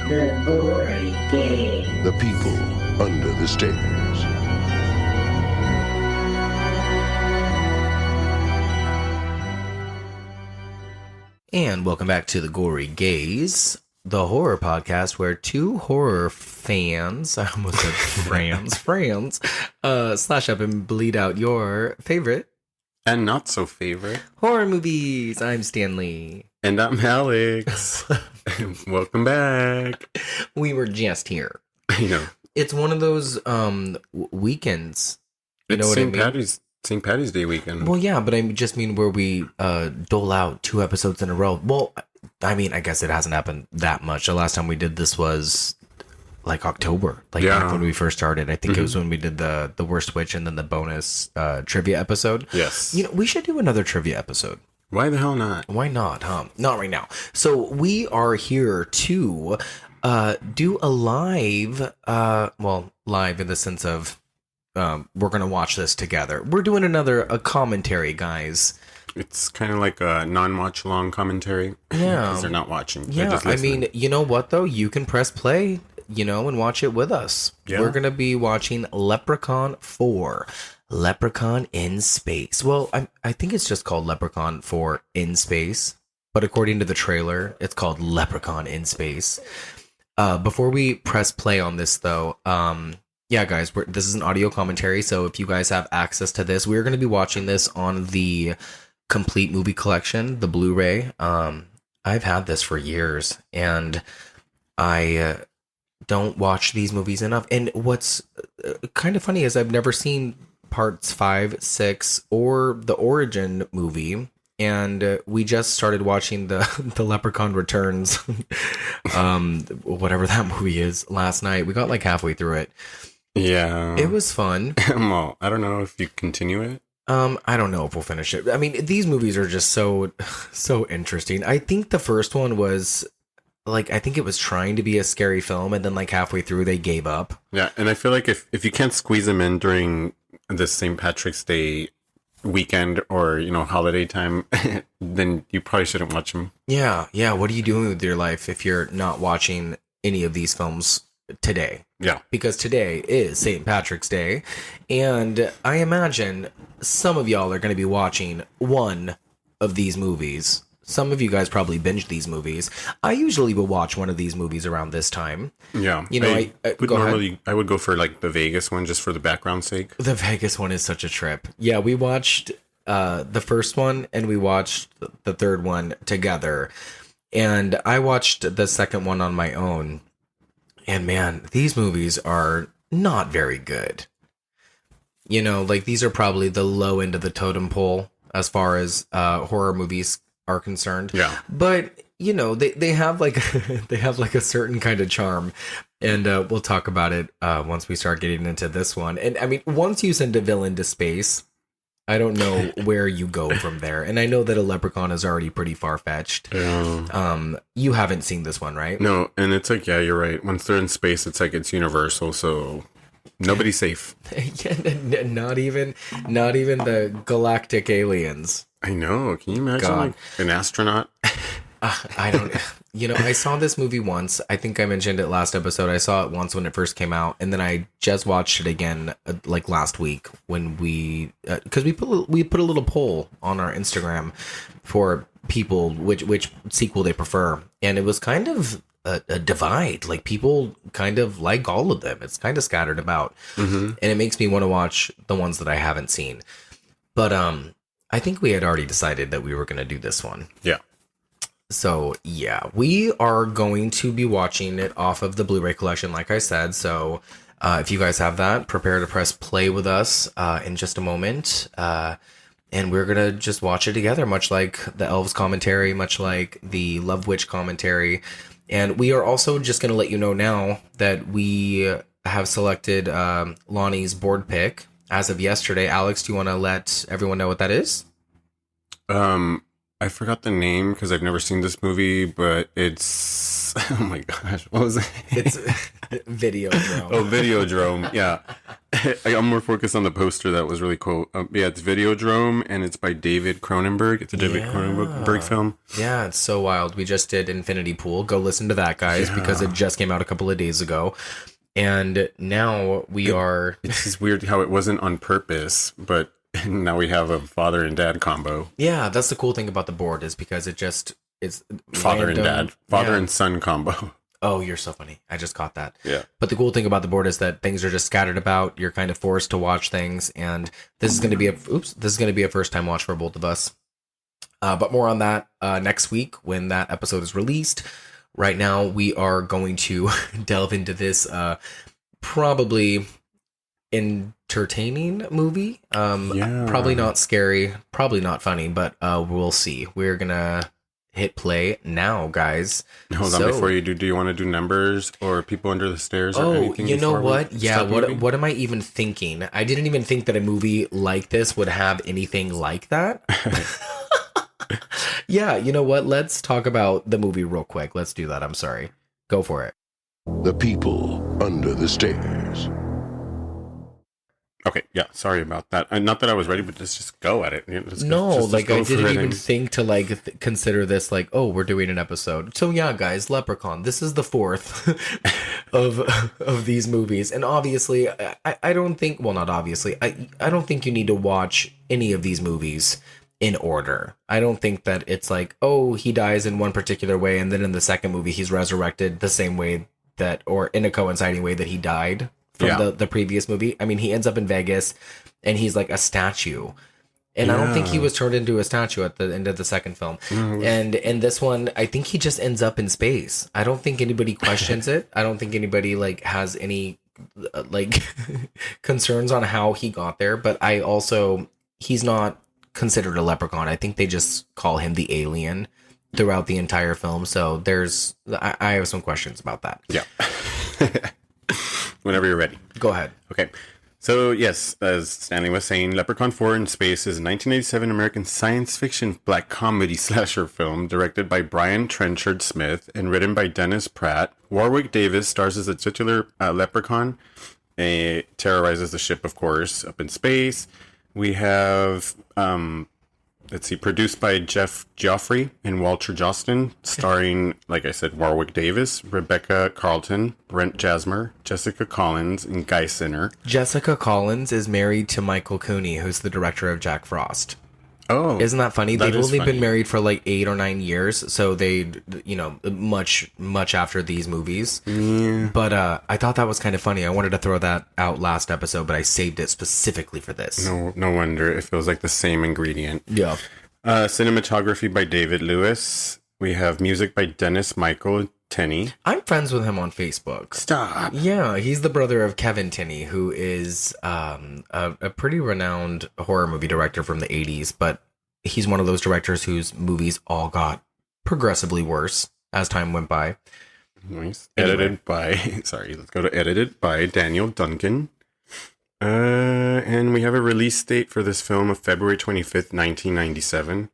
The Gory Game. The people under the stairs. And welcome back to the Gory Gaze, the horror podcast where two horror fans, I almost said friends, slash up and bleed out your favorite and not so favorite horror movies. I'm Stanley. And I'm Alex. Welcome back. We were just here. I know. It's one of those weekends. You know what St. I mean? St. Patty's Day weekend. Well, yeah, but I just mean where we dole out 2 episodes in a row. Well, I mean, I guess it hasn't happened that much. The last time we did this was like October, back when we first started. I think it was when we did the Worst Witch and then the bonus trivia episode. Yes. You know, we should do another trivia episode. Why the hell not? Why not, huh? Not right now. So we are here to do a live, live in the sense of we're going to watch this together. We're doing a commentary, guys. It's kind of like a non-watch long commentary. Yeah. Because they're not watching. Yeah, I mean, you know what, though? You can press play, and watch it with us. Yeah. We're going to be watching Leprechaun 4. Leprechaun in Space. Well, I think it's just called Leprechaun 4 in Space. But according to the trailer, it's called Leprechaun in Space. Before we press play on this, though, yeah, guys, this is an audio commentary. So if you guys have access to this, we're going to be watching this on the complete movie collection, the Blu-ray. I've had this for years, and I don't watch these movies enough. And what's kind of funny is I've never seen parts 5, 6, or the Origin movie. And we just started watching the Leprechaun Returns, whatever that movie is, last night. We got like halfway through it. Yeah. It was fun. Well, I don't know if you continue it. I don't know if we'll finish it. I mean, these movies are just so interesting. I think the first one was I think it was trying to be a scary film, and then like halfway through they gave up. Yeah, and I feel like if you can't squeeze them in during the St. Patrick's Day weekend or holiday time, then you probably shouldn't watch them. Yeah. What are you doing with your life if you're not watching any of these films today? Yeah, because today is St. Patrick's Day, and I imagine some of y'all are going to be watching one of these movies. Some of you guys probably binge these movies. I usually will watch one of these movies around this time. Yeah. I would go for like the Vegas one just for the background sake. The Vegas one is such a trip. Yeah, we watched the first one and we watched the third one together. And I watched the second one on my own. And man, these movies are not very good. These are probably the low end of the totem pole as far as horror movies are concerned. Yeah. But they have they have a certain kind of charm, and we'll talk about it once we start getting into this one. And I mean, once you send a villain to space, I don't know where you go from there. And I know that a leprechaun is already pretty far-fetched. Yeah. You haven't seen this one, right? No, and it's like, yeah, you're right. Once they're in space, it's like it's universal, so nobody's safe. Yeah, not even the galactic aliens. I know. Can you imagine like an astronaut? I don't. I saw this movie once. I think I mentioned it last episode. I saw it once when it first came out, and then I just watched it again like last week when we because we put a little poll on our Instagram for people which sequel they prefer, and it was kind of a divide. Like people kind of like all of them. It's kind of scattered about, and it makes me want to watch the ones that I haven't seen. But I think we had already decided that we were going to do this one. Yeah. So, yeah, we are going to be watching it off of the Blu-ray collection, like I said. So, if you guys have that, prepare to press play with us in just a moment. And we're going to just watch it together, much like the Elves commentary, much like the Love Witch commentary. And we are also just going to let you know now that we have selected Lonnie's board pick as of yesterday. Alex, do you want to let everyone know what that is? I forgot the name because I've never seen this movie, but it's Oh my gosh, what was it? It's Videodrome. Oh, Videodrome. Yeah, I'm more focused on the poster. That was really cool. Yeah, it's Videodrome, and it's by David Cronenberg. It's a David Cronenberg film. Yeah, it's so wild. We just did Infinity Pool. Go listen to that, guys, because it just came out a couple of days ago. And now it's just weird how it wasn't on purpose, but now we have a father and dad combo. Yeah, that's the cool thing about the board is because it's father and dad, father and son combo. Oh, you're so funny. I just caught that. Yeah. But the cool thing about the board is that things are just scattered about. You're kind of forced to watch things, and this is going to be a first time watch for both of us. But more on that next week when that episode is released. Right now, we are going to delve into this probably entertaining movie. Probably not scary, probably not funny, but we'll see. We're gonna hit play now, guys. Hold on, before you do you want to do numbers or people under the stairs? Or anything you know what? Yeah, what am I even thinking? I didn't even think that a movie like this would have anything like that. Yeah, you know what? Let's talk about the movie real quick. Let's do that. I'm sorry. Go for it. The people under the stairs. Okay, yeah, sorry about that. Not that I was ready, but let's just go at it. I didn't even think to consider this oh, we're doing an episode. So yeah, guys, Leprechaun. This is the fourth of these movies, and obviously, I don't think. Well, not obviously. I don't think you need to watch any of these movies in order. I don't think that it's oh, he dies in one particular way, and then in the second movie he's resurrected the same way that, or in a coinciding way that he died from the previous movie. I mean, he ends up in Vegas and he's like a statue. And I don't think he was turned into a statue at the end of the second film. And in this one, I think he just ends up in space. I don't think anybody questions it. I don't think anybody has any concerns on how he got there. But he's not considered a leprechaun. I think they just call him the alien throughout the entire film. So I have some questions about that. Yeah. Whenever you're ready. Go ahead. Okay. So, yes, as Stanley was saying, Leprechaun 4 in Space is a 1987 American science fiction black comedy slasher film directed by Brian Trenchard Smith and written by Dennis Pratt. Warwick Davis stars as the titular leprechaun. Terrorizes the ship, of course, up in space. We have, produced by Jeff Joffrey and Walter Jostin, starring, like I said, Warwick Davis, Rebecca Carlton, Brent Jasmer, Jessica Collins, and Guy Sinner. Jessica Collins is married to Michael Cooney, who's the director of Jack Frost. Oh. Isn't that funny? They've only been married for 8 or 9 years, so they, much after these movies. Yeah. But I thought that was kind of funny. I wanted to throw that out last episode, but I saved it specifically for this. No wonder. It feels like the same ingredient. Yeah. Cinematography by David Lewis. We have music by Dennis Michael Tenney. I'm friends with him on Facebook. Stop. Yeah, he's the brother of Kevin Tenney, who is a pretty renowned horror movie director from the 80s, but he's one of those directors whose movies all got progressively worse as time went by. Nice. Anyway. Let's go to edited by Daniel Duncan. And we have a release date for this film of February 25th, 1997.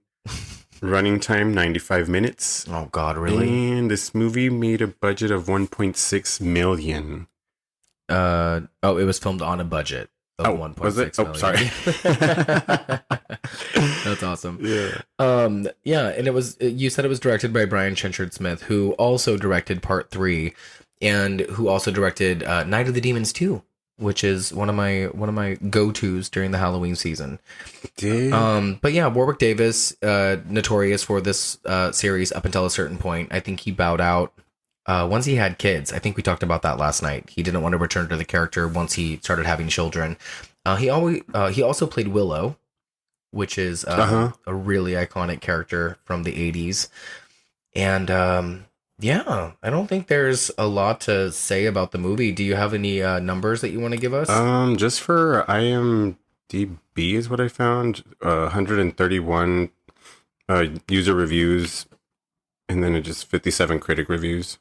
Running time, 95 minutes. Oh, God, really? And this movie made a budget of $1.6 million. It was filmed on a budget of $1.6 million. Sorry. That's awesome. Yeah. Yeah, and you said it was directed by Brian Trenchard Smith, who also directed Part 3, and who also directed Night of the Demons 2. Which is one of my go-tos during the Halloween season. But yeah, Warwick Davis, notorious for this series up until a certain point. I think he bowed out once he had kids. I think we talked about that last night. He didn't want to return to the character once he started having children. He also played Willow, which is a really iconic character from the 80s. And yeah, I don't think there's a lot to say about the movie. Do you have any numbers that you want to give us? Just for IMDb is what I found. 131 user reviews, and then it just 57 critic reviews.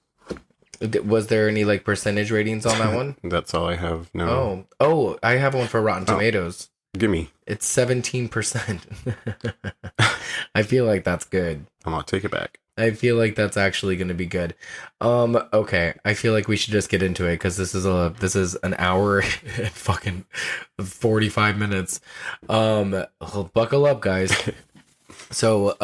Was there any percentage ratings on that one? That's all I have. No. Oh, I have one for Rotten Tomatoes. Gimme. It's 17%. I feel like that's good. I'll take it back. I feel like that's actually going to be good. Okay. I feel like we should just get into it because this is an hour and fucking 45 minutes. Buckle up, guys. So,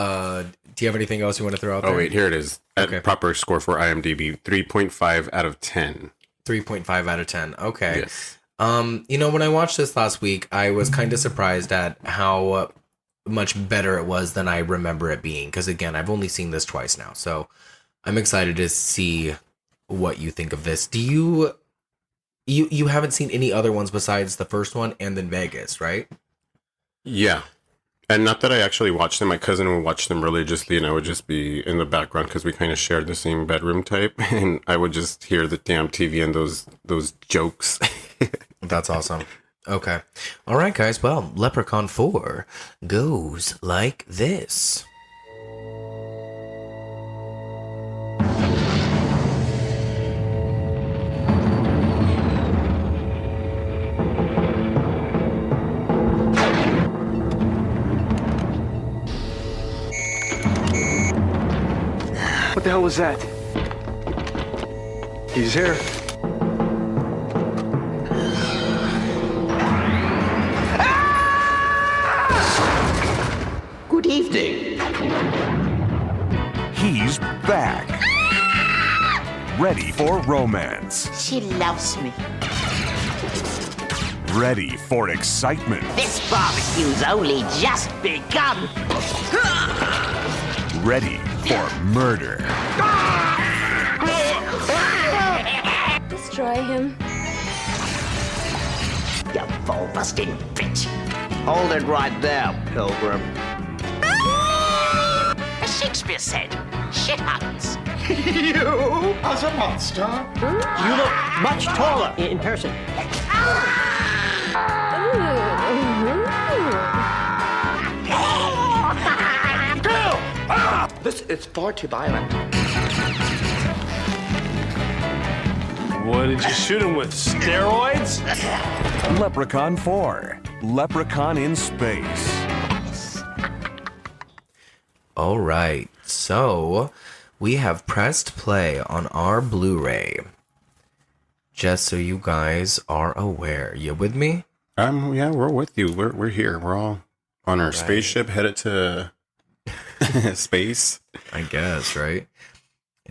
do you have anything else you want to throw out there? Oh, wait, here it is. Proper score for IMDb, 3.5 out of 10. 3.5 out of 10. Okay. Yes. When I watched this last week, I was kind of surprised at how much better it was than I remember it being. Because again, I've only seen this twice now, so I'm excited to see what you think of this. Do you haven't seen any other ones besides the first one and then Vegas, right? Yeah. And not that I actually watched them. My cousin would watch them religiously, and I would just be in the background because we kind of shared the same bedroom type, and I would just hear the damn TV and those jokes. That's awesome. Okay. All right, guys. Well, Leprechaun 4 goes like this. What the hell was that? He's here. Good evening. He's back. Ready for romance. She loves me. Ready for excitement. This barbecue's only just begun. Ready for murder. Destroy him. You ball-busting bitch. Hold it right there, Pilgrim. As Shakespeare said, shit happens. You as a monster? You look much taller in person. This is far too violent. What did you shoot him with? Steroids? Leprechaun 4. Leprechaun in Space. All right. So we have pressed play on our Blu-ray. Just so you guys are aware. You with me? Yeah, we're with you. We're here. We're all on our spaceship headed to space. I guess, right?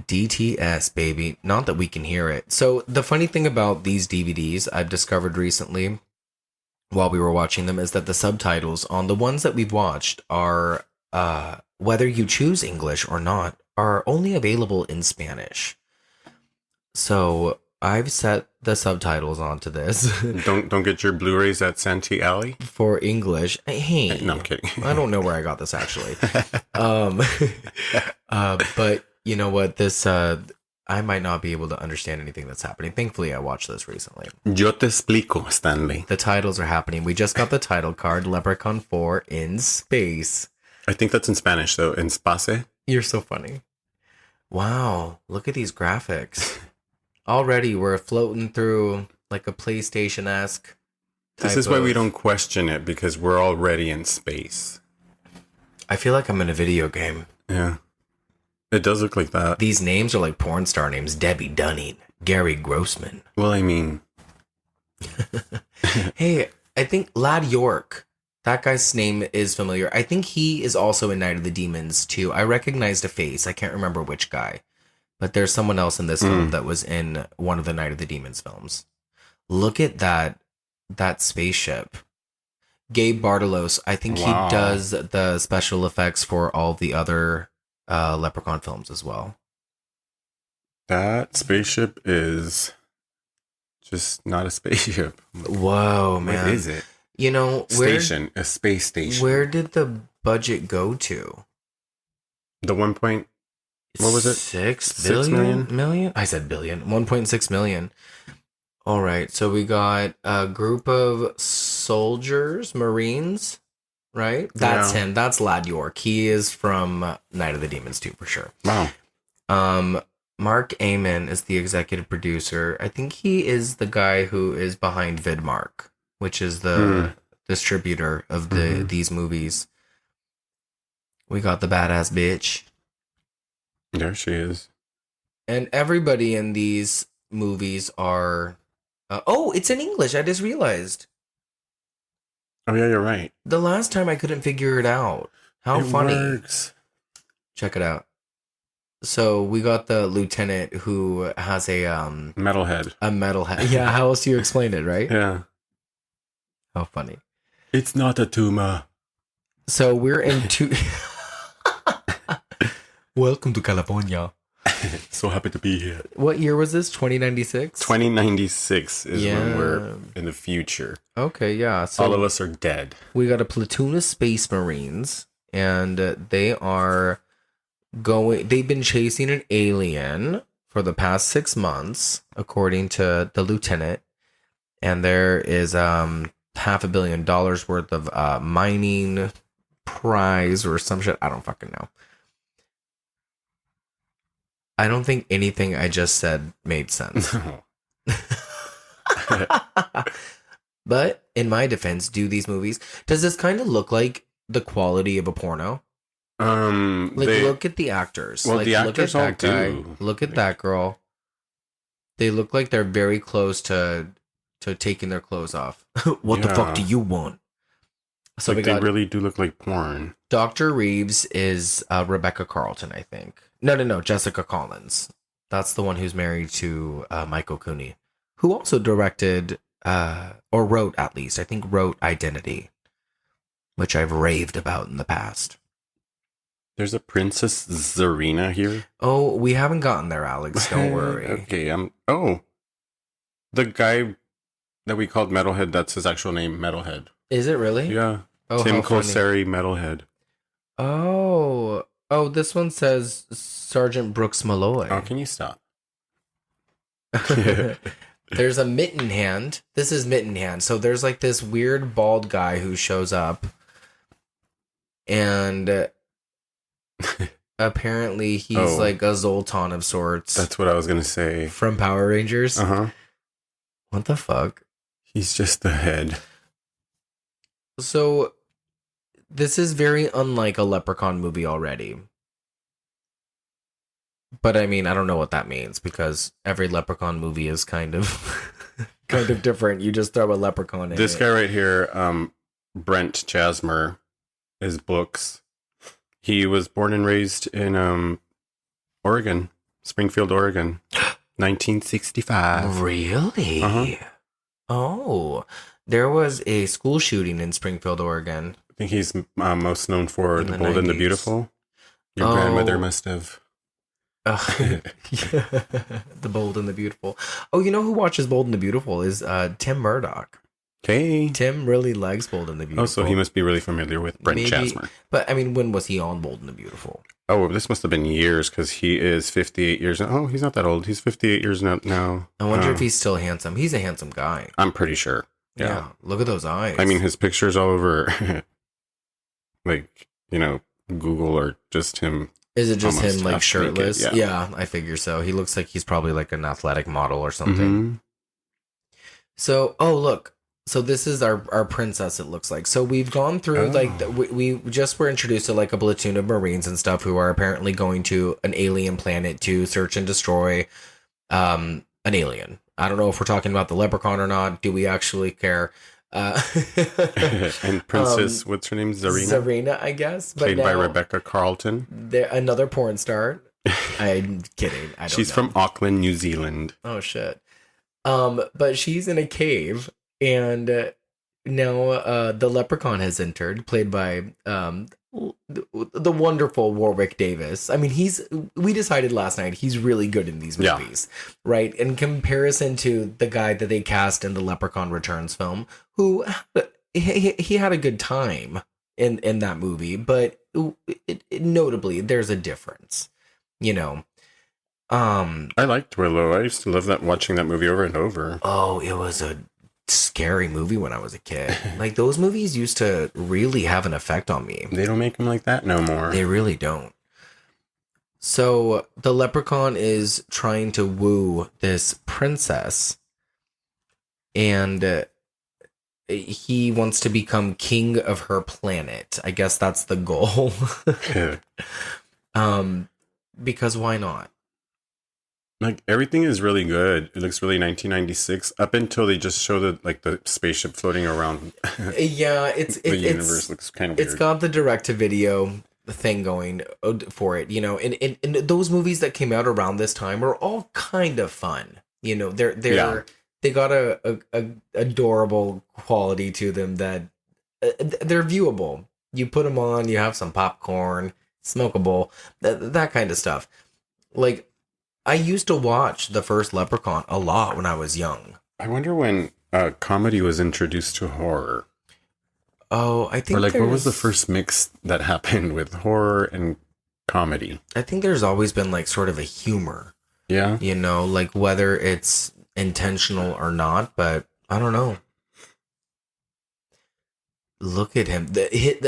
DTS, baby. Not that we can hear it. So the funny thing about these DVDs I've discovered recently while we were watching them is that the subtitles on the ones that we've watched are, whether you choose English or not, are only available in Spanish. So I've set the subtitles onto this. Don't get your Blu-rays at Santee Alley For English. Hey. No, I'm kidding. I don't know where I got this actually. But you know what? This I might not be able to understand anything that's happening. Thankfully, I watched this recently. Yo te explico, Stanley. The titles are happening. We just got the title card, Leprechaun 4 in Space. I think that's in Spanish, though. In Space. You're so funny. Wow, look at these graphics. Already we're floating through like a PlayStation-esque. This is why we don't question it, because we're already in space. I feel like I'm in a video game. Yeah. It does look like that. These names are like porn star names. Debbie Dunning, Gary Grossman. Well, I mean... Hey, I think Lad York. That guy's name is familiar. I think he is also in Night of the Demons, too. I recognized a face. I can't remember which guy. But there's someone else in this film that was in one of the Night of the Demons films. Look at that spaceship. Gabe Bartalos, I think he does the special effects for all the other Leprechaun films as well. That spaceship is just not a spaceship. Whoa, man. What is it? You know, A space station. Where did the budget go to? The 1 point... What was it? 6 million? million? I said billion. 1.6 million. All right. So we got a group of soldiers, Marines, right? That's him. That's Lad York. He is from Night of the Demons too, for sure. Wow. Mark Amen is the executive producer. I think he is the guy who is behind Vidmark, which is the distributor of these movies. We got the badass bitch. There she is. And everybody in these movies are... oh, it's in English. I just realized. Oh, yeah, you're right. The last time I couldn't figure it out. How it funny. Works. Check it out. So we got the lieutenant who has a... Metalhead. A metalhead. Yeah, how else do you explain it, right? Yeah. How funny. It's not a tumor. So we're in two... Welcome to California. So happy to be here. What year was this? 2096? 2096 is when we're in the future. Okay, yeah. So all of us are dead. We got a platoon of space marines, and they are going... They've been chasing an alien for the past 6 months, according to the lieutenant. And there is $500 million worth of mining prize or some shit. I don't fucking know. I don't think anything I just said made sense. But in my defense, does this kind of look like the quality of a porno? Look at the actors. Well, the actors look all at that guy. do. Look at that girl. They look like they're very close to taking their clothes off. What the fuck do you want? So like they really do look like porn. Dr. Reeves is Rebecca Carlton, I think. No, Jessica Collins. That's the one who's married to Michael Cooney, who also directed, or wrote at least, I think wrote Identity, which I've raved about in the past. There's a Princess Zarina here. Oh, we haven't gotten there, Alex. Don't worry. Okay, oh, the guy that we called Metalhead, that's his actual name, Metalhead. Is it really? Yeah. Oh, Tim how funny. Kosari, Metalhead. Oh, this one says Sergeant Brooks Malloy. Oh, can you stop? There's a Mitten Hand. This is Mitten Hand. So there's like this weird bald guy who shows up. And apparently he's like a Zoltan of sorts. That's what I was going to say. From Power Rangers? Uh-huh. What the fuck? He's just the head. So this is very unlike a Leprechaun movie already. But I mean, I don't know what that means because every Leprechaun movie is kind of different. You just throw a leprechaun in This it. guy right here, Brent Jasmer, his books. He was born and raised in Oregon, Springfield, Oregon, 1965. Really? Uh-huh. Oh, there was a school shooting in Springfield, Oregon. I think he's most known for In The the Bold and the 90s. Beautiful. Your Oh. grandmother must have. The Bold and the Beautiful. Oh, you know who watches Bold and the Beautiful is Tim Murdoch. Okay. Tim really likes Bold and the Beautiful. Oh, so he must be really familiar with Brent Maybe- Jasmer. But I mean, when was he on Bold and the Beautiful? Oh, this must have been years because he is 58 years. Oh, he's not that old. He's 58 years now. I wonder if he's still handsome. He's a handsome guy. I'm pretty sure. Yeah. Look at those eyes. I mean, his pictures all over, like, Google or just him. is it just almost him like half shirtless? naked, Yeah, I figure so. He looks like he's probably like an athletic model or something. Mhm. So, oh look. So this is our princess, it looks like. So we've gone through, we just were introduced to like a platoon of Marines and stuff who are apparently going to an alien planet to search and destroy an alien. I don't know if we're talking about the Leprechaun or not. Do we actually care? And Princess, what's her name? Zarina, I guess. But Played by now Rebecca Carlton. another porn star. I'm kidding. I don't She's know. from Auckland, New Zealand. Oh shit. But she's in a cave, and now the Leprechaun has entered, played by the wonderful Warwick Davis. I mean, we decided last night he's really good in these movies, right? In comparison to the guy that they cast in the Leprechaun Returns film, who he had a good time in that movie, but notably there's a difference, I liked Willow. I used to love watching that movie over and over. Oh, it was a scary movie when I was a kid. Like, those movies used to really have an effect on me. They don't make them like that no more. They really don't. So the Leprechaun is trying to woo this princess, and he wants to become king of her planet. I guess that's the goal. because why not? Like everything is really good. It looks really 1996 up until they just show the spaceship floating around. Yeah, The universe looks kind of weird. It's got the direct to video thing going for it, and those movies that came out around this time are all kind of fun. They got a adorable quality to them that they're viewable. You put them on, you have some popcorn, smokable, that kind of stuff. Like, I used to watch the first Leprechaun a lot when I was young. I wonder when comedy was introduced to horror. Oh, I think. Or what was the first mix that happened with horror and comedy? I think there's always been sort of a humor. Yeah. Whether it's intentional or not, but I don't know. Look at him.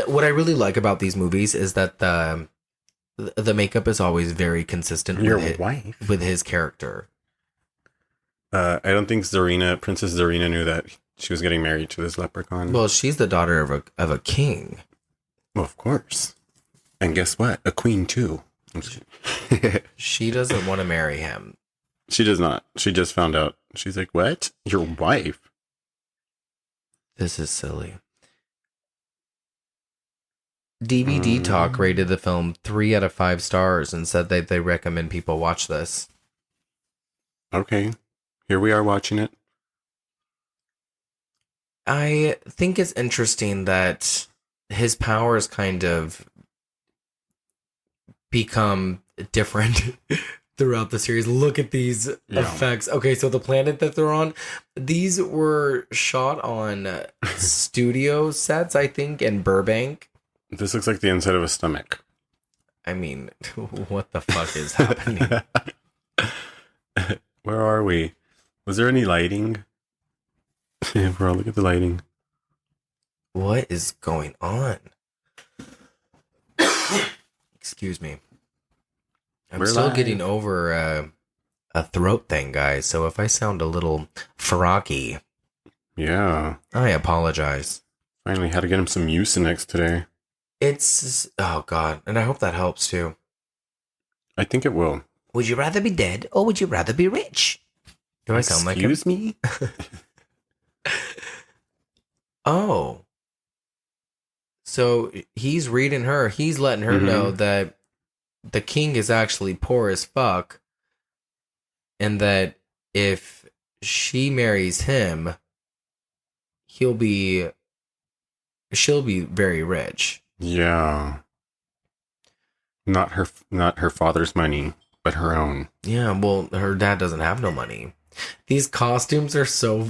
What I really like about these movies is that the makeup is always very consistent with his character. I don't think Princess Zarina knew that she was getting married to this leprechaun. Well, she's the daughter of a king. Well, of course. And guess what? A queen too. She doesn't want to marry him. She does not. She just found out. She's like, "What? Your wife?" This is silly. DVD Talk rated the film 3 out of 5 stars and said that they recommend people watch this. Okay. Here we are watching it. I think it's interesting that his powers kind of become different throughout the series. Look at these effects. Okay, so the planet that they're on, these were shot on studio sets, I think, in Burbank. This looks like the inside of a stomach. I mean, what the fuck is happening? Where are we? Was there any lighting? Bro, look at the lighting. What is going on? Excuse me. I'm still getting over a throat thing, guys. So if I sound a little froggy, yeah, I apologize. Finally had to get him some Mucinex today. Oh god, and I hope that helps too. I think it will. Would you rather be dead or would you rather be rich? Do I sound like him? Excuse me? Oh. So he's reading her. He's letting her know that the king is actually poor as fuck. And that if she marries him, she'll be very rich. Yeah. Not her father's money, but her own. Yeah, well, her dad doesn't have no money. These costumes are so...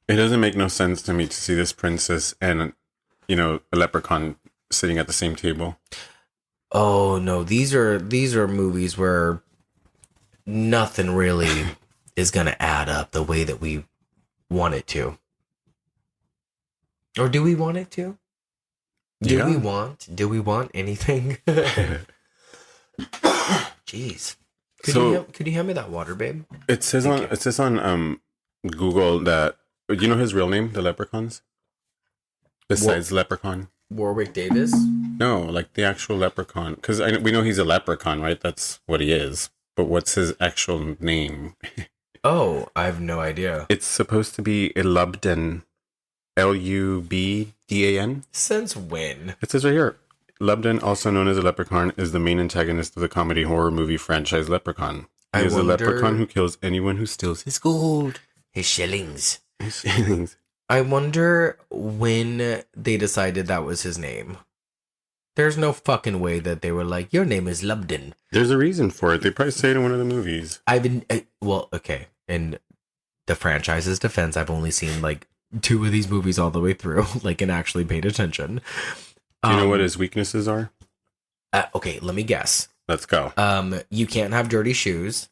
It doesn't make no sense to me to see this princess and, a leprechaun sitting at the same table. Oh, no. These are movies where nothing really is going to add up the way that we want it to. Or do we want it to? Do we want anything? Jeez. Could you hand me that water, babe? It says on Google that his real name, the leprechauns? Besides Leprechaun. Warwick Davis? No, like the actual leprechaun. Because we know he's a leprechaun, right? That's what he is. But what's his actual name? Oh, I have no idea. It's supposed to be Lubden. Lubdan. Since when? It says right here. Lubden, also known as a leprechaun, is the main antagonist of the comedy horror movie franchise Leprechaun. He is a leprechaun who kills anyone who steals his gold. His shillings. I wonder when they decided that was his name. There's no fucking way that they were like, your name is Lubden. There's a reason for it. They probably say it in one of the movies. Okay. In the franchise's defense, I've only seen 2 of these movies all the way through, and actually paid attention. Do you know what his weaknesses are? Okay, let me guess. Let's go. You can't have dirty shoes.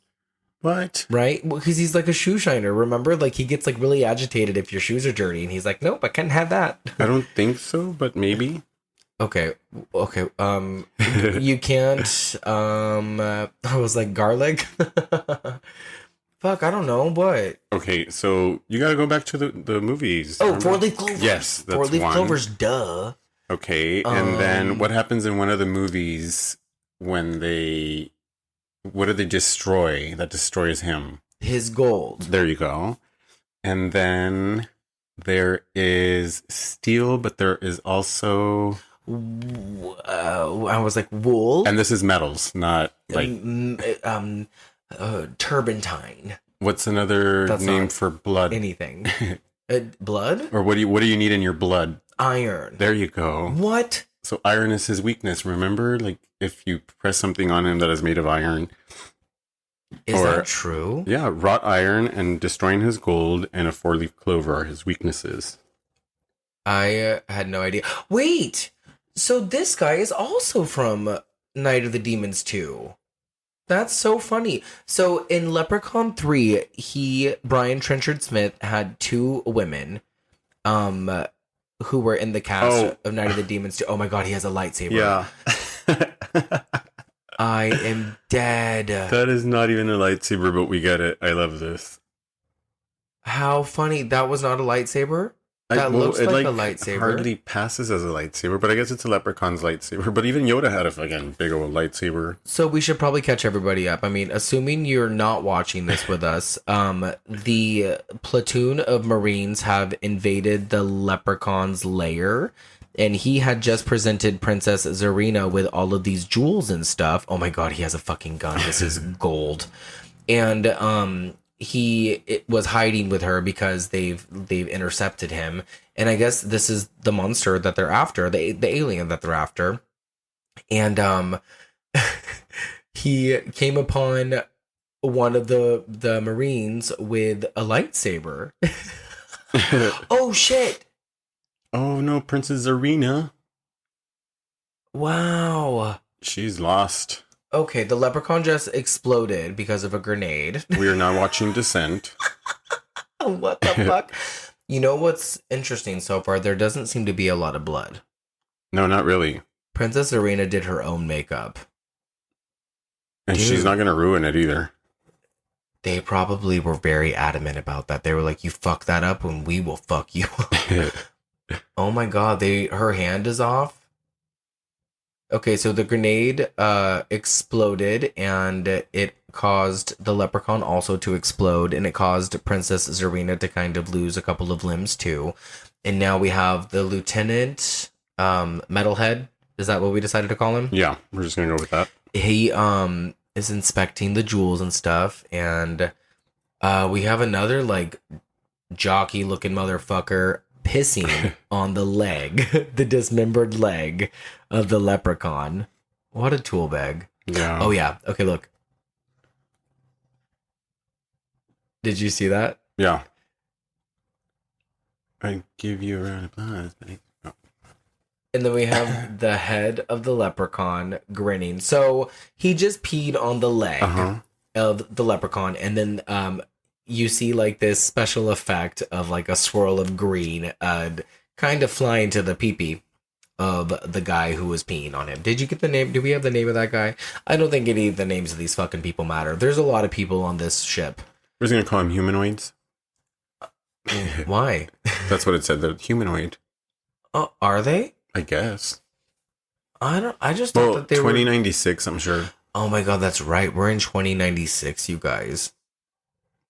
What? Right? Because he's like a shoe shiner, remember? He gets really agitated if your shoes are dirty, and he's like, nope, I can't have that. I don't think so, but maybe. Okay. You can't, I was like, garlic? Fuck, I don't know, what? Okay, so you gotta go back to the movies. Oh, 4-leaf clovers. Yes, that's 4-leaf one. clovers, duh. Okay, and then what happens in one of the movies when they, what do they destroy that destroys him? His gold. There you go. And then there is steel, but there is also... I was like, wool? And this is metals, not like... Turpentine. What's another That's name not for blood? Anything. Blood? Or what do you need in your blood? Iron. There you go. What? So iron is his weakness, remember? Like, if you press something on him that is made of iron... Is that true? Yeah, wrought iron and destroying his gold and a 4-leaf clover are his weaknesses. I had no idea. Wait! So this guy is also from Night of the Demons 2. That's so funny. So in Leprechaun 3, Brian Trenchard Smith had 2 women who were in the cast of Night of the Demons 2. Oh my god, he has a lightsaber. Yeah. I am dead. That is not even a lightsaber, but we get it. I love this. How funny. That was not a lightsaber? That looks like a lightsaber. Hardly passes as a lightsaber, but I guess it's a leprechaun's lightsaber. But even Yoda had a fucking big old lightsaber. So we should probably catch everybody up. I mean, assuming you're not watching this with us, the platoon of Marines have invaded the leprechaun's lair, and he had just presented Princess Zarina with all of these jewels and stuff. Oh my god, he has a fucking gun. This is gold. And he was hiding with her because they've intercepted him. And I guess this is the monster that they're after, the alien that they're after. And he came upon one of the Marines with a lightsaber. Oh shit. Oh no, Princess Zarina. Wow. She's lost. Okay, the leprechaun just exploded because of a grenade. We are now watching Descent. What the fuck? You know what's interesting so far? There doesn't seem to be a lot of blood. No, not really. Princess Zarina did her own makeup. And she's not going to ruin it either. They probably were very adamant about that. They were like, you fuck that up and we will fuck you up. Oh my god, her hand is off. Okay, so the grenade exploded and it caused the leprechaun also to explode, and it caused Princess Zarina to kind of lose a couple of limbs too. And now we have the Lieutenant Metalhead. Is that what we decided to call him? Yeah, we're just going to go with that. He is inspecting the jewels and stuff, and we have another like jockey looking motherfucker pissing on the leg, the dismembered leg of the leprechaun. What a tool bag. Yeah. Oh yeah. Okay, look. Did you see that? Yeah. I give you a round of applause. Oh. And then we have the head of the leprechaun grinning. So he just peed on the leg of the leprechaun, and then you see like this special effect of like a swirl of green kind of fly into the pee-pee of the guy who was peeing on him. Did you get the name? Do we have the name of that guy? I don't think any of the names of these fucking people matter. There's a lot of people on this ship. We're just going to call them humanoids. Why? That's what it said. They're humanoid. Oh, are they? I guess. I just thought that they 2096, I'm sure. Oh my god, that's right. We're in 2096, you guys.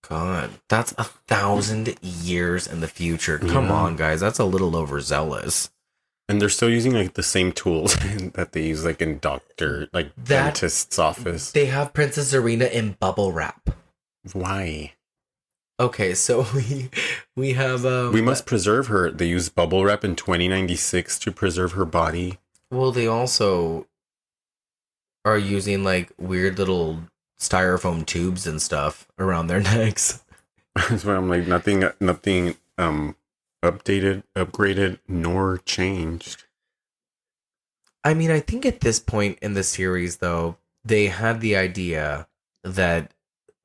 God, that's 1,000 years in the future. Come on, guys. That's a little overzealous. And they're still using like the same tools that they use like in dentist's office. They have Princess Zarina in bubble wrap. Why? Okay, so we have we must preserve her. They use bubble wrap in 2096 to preserve her body. Well, they also are using like weird little styrofoam tubes and stuff around their necks. That's why I'm like nothing updated, upgraded, nor changed. I mean, I think at this point in the series though, they had the idea that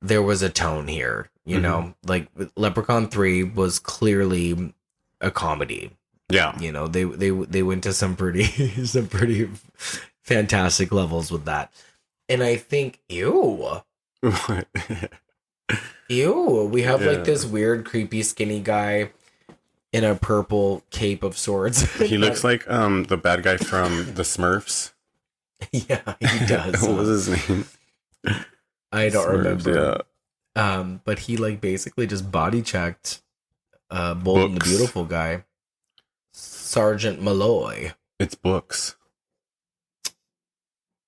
there was a tone here, you know, like Leprechaun 3 was clearly a comedy. Yeah. You know, they went to some pretty fantastic levels with that. And I think, ew, we have like this weird, creepy, skinny guy in a purple cape of sorts. He looks like the bad guy from the Smurfs. Yeah, he does. What was his name? I don't Smurfs, remember. But he like basically just body checked Bold and the Books. Beautiful guy, Sergeant Malloy. It's Books.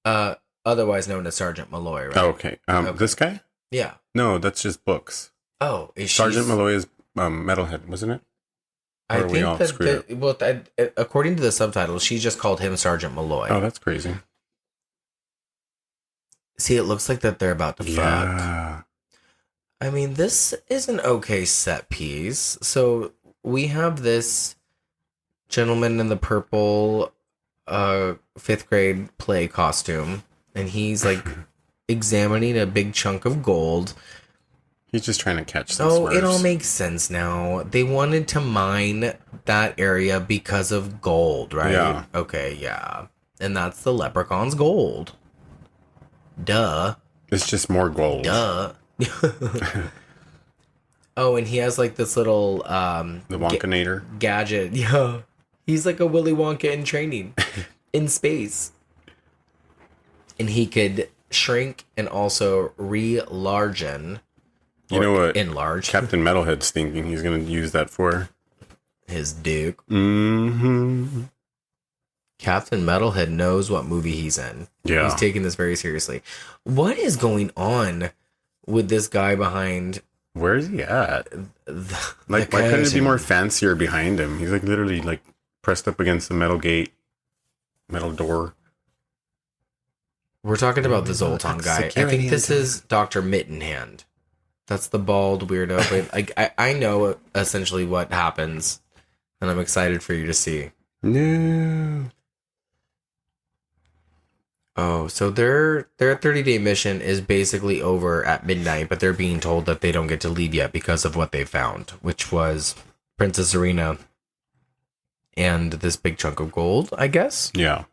Otherwise known as Sergeant Malloy, right? Oh, okay. This guy? Yeah. No, that's just Books. Oh, is Sergeant Malloy is Metalhead, wasn't it? I Or are we think all that, screwed according to the subtitle, she just called him Sergeant Malloy. Oh, that's crazy. See, it looks like that they're about to fuck. Yeah. I mean, this is an okay set piece. So we have this gentleman in the purple fifth grade play costume, and he's like examining a big chunk of gold. He's just trying to catch some Oh, it Smurfs. all makes sense now. They wanted to mine that area because of gold, right? Yeah. Okay, yeah. And that's the leprechaun's gold. Duh. It's just more gold. Duh. Oh, and he has like this little The Wonkanator. gadget. Yeah. He's like a Willy Wonka in training in space. And he could shrink and also re-largen. You know what Enlarge Captain Metalhead's thinking he's going to use that for? his dick. Mm-hmm. Captain Metalhead knows what movie he's in. Yeah. He's taking this very seriously. What is going on with this guy behind Where is he at? the Like, why couldn't it be curtain? more fancier behind him? He's like literally like pressed up against the metal gate, metal door. We're talking about the Zoltan guy. I think this is Dr. Mittenhand. That's the bald weirdo. But I know essentially what happens, and I'm excited for you to see. No. Oh, so their 30-day mission is basically over at midnight, but they're being told that they don't get to leave yet because of what they found, which was Princess Serena and this big chunk of gold, I guess. Yeah.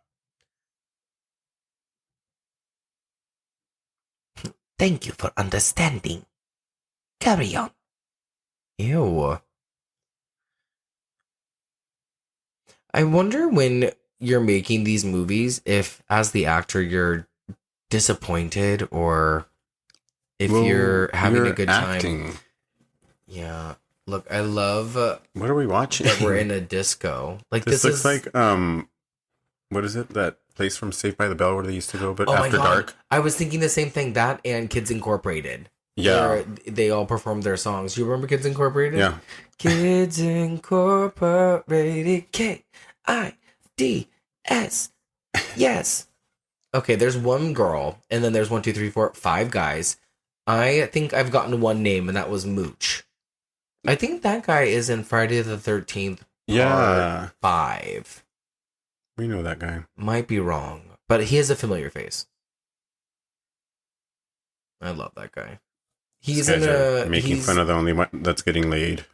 Thank you for understanding. Carry on. Ew. I wonder when you're making these movies if, as the actor, you're disappointed or if Well, you're having a you're good acting. time. Yeah. Look, I love What are we watching? that we're in a disco. Like This this, looks is like what is it? That place from Saved by the Bell where they used to go, but oh my after God. dark. I was thinking the same thing. That and Kids Incorporated. Yeah. Where they all performed their songs. You remember Kids Incorporated? Yeah. Kids Incorporated. Kids. Yes. Okay, there's one girl, and then there's 1, 2, 3, 4, 5 guys. I think I've gotten one name, and that was Mooch. I think that guy is in Friday the 13th. Yeah. Part 5. We know that guy. Might be wrong, but he has a familiar face. I love that guy. He's These in guys a are making fun of the only one that's getting laid.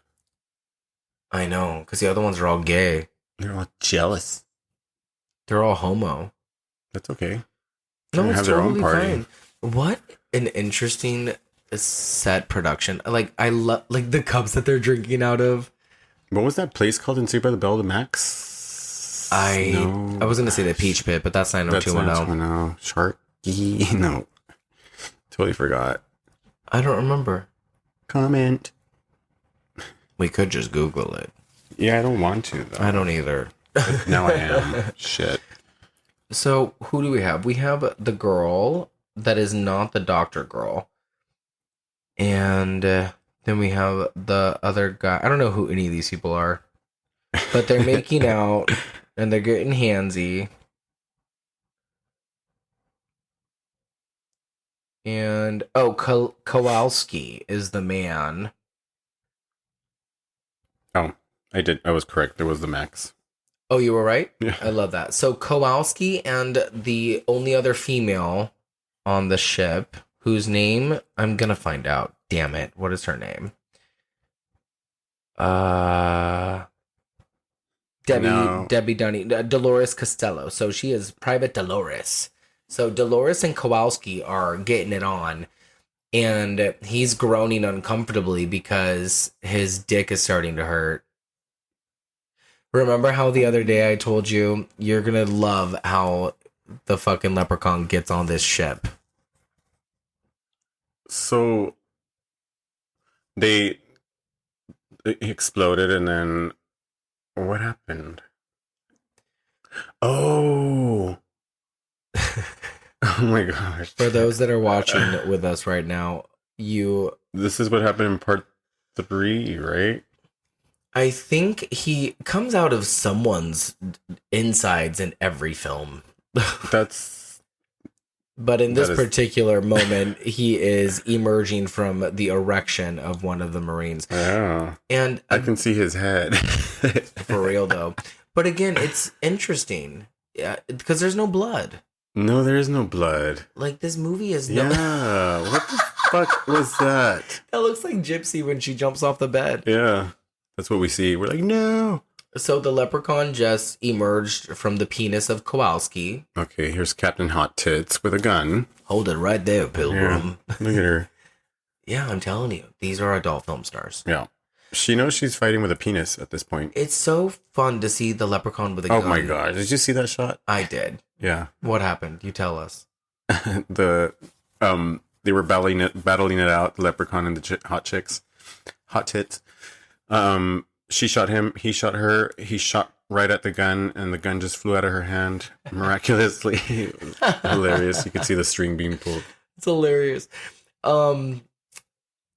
I know, because the other ones are all gay. They're all jealous. They're all homo. That's okay. No, They it's have their own totally party. fine. What an interesting set production. Like I love like the cups that they're drinking out of. What was that place called in Saved by the Bell? The Max? I No. was gonna say the Peach Pit, but that's That's 90210. 90210. Sharky. No. Totally forgot. I don't remember. Comment. We could just Google it. Yeah, I don't want to, though. I don't either. Now I am. Shit. So who do we have? We have the girl that is not the doctor girl. And then we have the other guy. I don't know who any of these people are. But they're making out and they're getting handsy. And Kowalski is the man. Oh, I did. I was correct. There was the Max. Oh, you were right? Yeah. I love that. So Kowalski and the only other female on the ship, whose name I'm gonna find out. Damn it. What is her name? Debbie Dunny, Dolores Costello. So she is Private Dolores. So Dolores and Kowalski are getting it on, and he's groaning uncomfortably because his dick is starting to hurt. Remember how the other day I told you you're gonna love how the fucking leprechaun gets on this ship. So it exploded, and then what happened? Oh. Oh my gosh. For those that are watching with us right now, this is what happened in part 3, right? I think he comes out of someone's insides in every film. But in this particular moment, he is emerging from the erection of one of the Marines. Yeah. And I can see his head. For real, though. But again, it's interesting because there's no blood. No, there is no blood. Like, this movie is Yeah. What the fuck was that? That looks like Gypsy when she jumps off the bed. Yeah. That's what we see. We're like, no. So the leprechaun just emerged from the penis of Kowalski. Okay, here's Captain Hot Tits with a gun. Hold it right there, Pilgrim. Yeah, look at her. Yeah, I'm telling you. These are adult film stars. Yeah. She knows she's fighting with a penis at this point. It's so fun to see the leprechaun with a gun. Oh my god. Did you see that shot? I did. Yeah. What happened? You tell us. They were battling it out, the leprechaun and the hot tits. She shot him, he shot her, he shot right at the gun, and the gun just flew out of her hand miraculously. Hilarious. You could see the string being pulled. It's hilarious.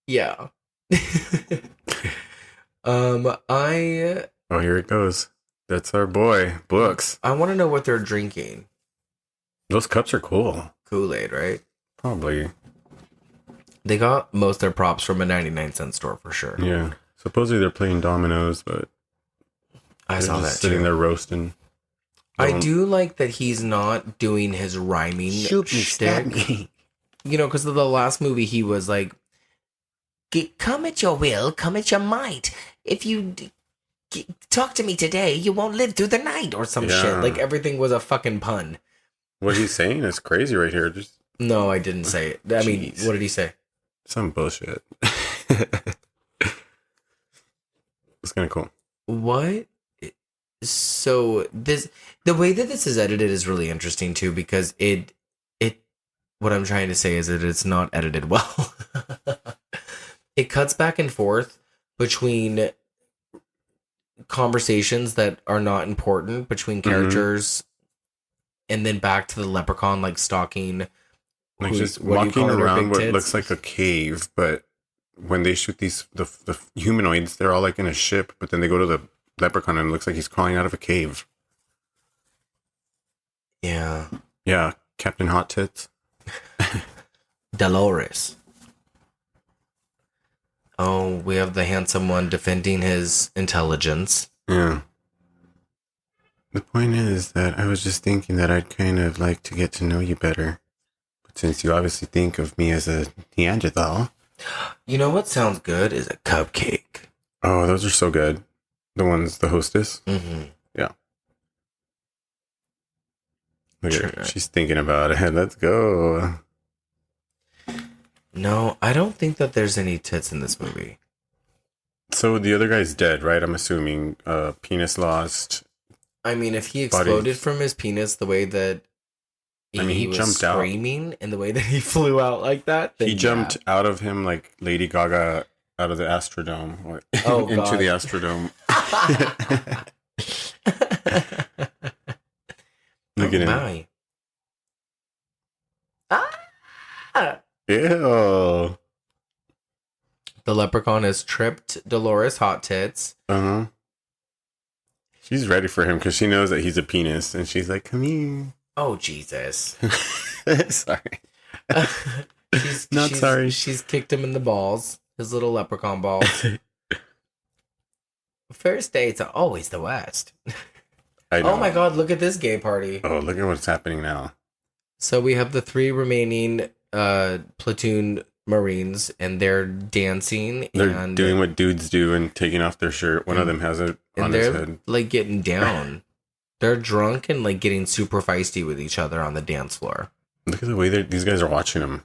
Yeah. Oh, here it goes. That's our boy, Brooks. I want to know what they're drinking. Those cups are cool. Kool-Aid, right? Probably. They got most of their props from a 99-cent store for sure. Yeah. Supposedly they're playing dominoes, but I saw that sitting too. there roasting. I do like that he's not doing his rhyming shtick. You know, because of the last movie, he was like, "Come at your will, come at your might. If you talk to me today, you won't live through the night," or some shit. Like, everything was a fucking pun. What he's saying is crazy right here. No, I didn't say it. I mean, what did he say? Some bullshit. It's kind of cool. What? So the way that this is edited is really interesting too, because what I'm trying to say is that it's not edited well. It cuts back and forth between conversations that are not important between characters, and then back to the leprechaun like stalking, like just walking around what looks like a cave, but when they shoot the humanoids, they're all like in a ship, but then they go to the leprechaun and it looks like he's crawling out of a cave. Yeah. Yeah, Captain Hot Tits. Dolores. Oh, we have the handsome one defending his intelligence. Yeah. The point is that I was just thinking that I'd kind of like to get to know you better. But since you obviously think of me as a Neanderthal. You know what sounds good is a cupcake. Oh, those are so good. The ones, the hostess? Mm-hmm. Yeah. Look at her. She's thinking about it. Let's go. No, I don't think that there's any tits in this movie. So the other guy's dead, right? I'm assuming. Penis lost. I mean, if he exploded from his penis the way that he was jumped screaming and the way that he flew out like that, then he jumped out of him like Lady Gaga out of the Astrodome, or into the Astrodome. Look at him. My. Ah! Ew. The leprechaun has tripped Dolores Hot Tits. Uh-huh. She's ready for him because she knows that he's a penis, and she's like, "Come here." Oh, Jesus. Sorry. She's sorry. She's kicked him in the balls. His little leprechaun balls. First dates are always the worst. I know. Oh my god, look at this gay party. Oh, look at what's happening now. So we have the 3 remaining platoon Marines, and they're dancing. They're doing what dudes do and taking off their shirt. One of them has it on his head. Like getting down. They're drunk and like getting super feisty with each other on the dance floor. Look at the way these guys are watching them.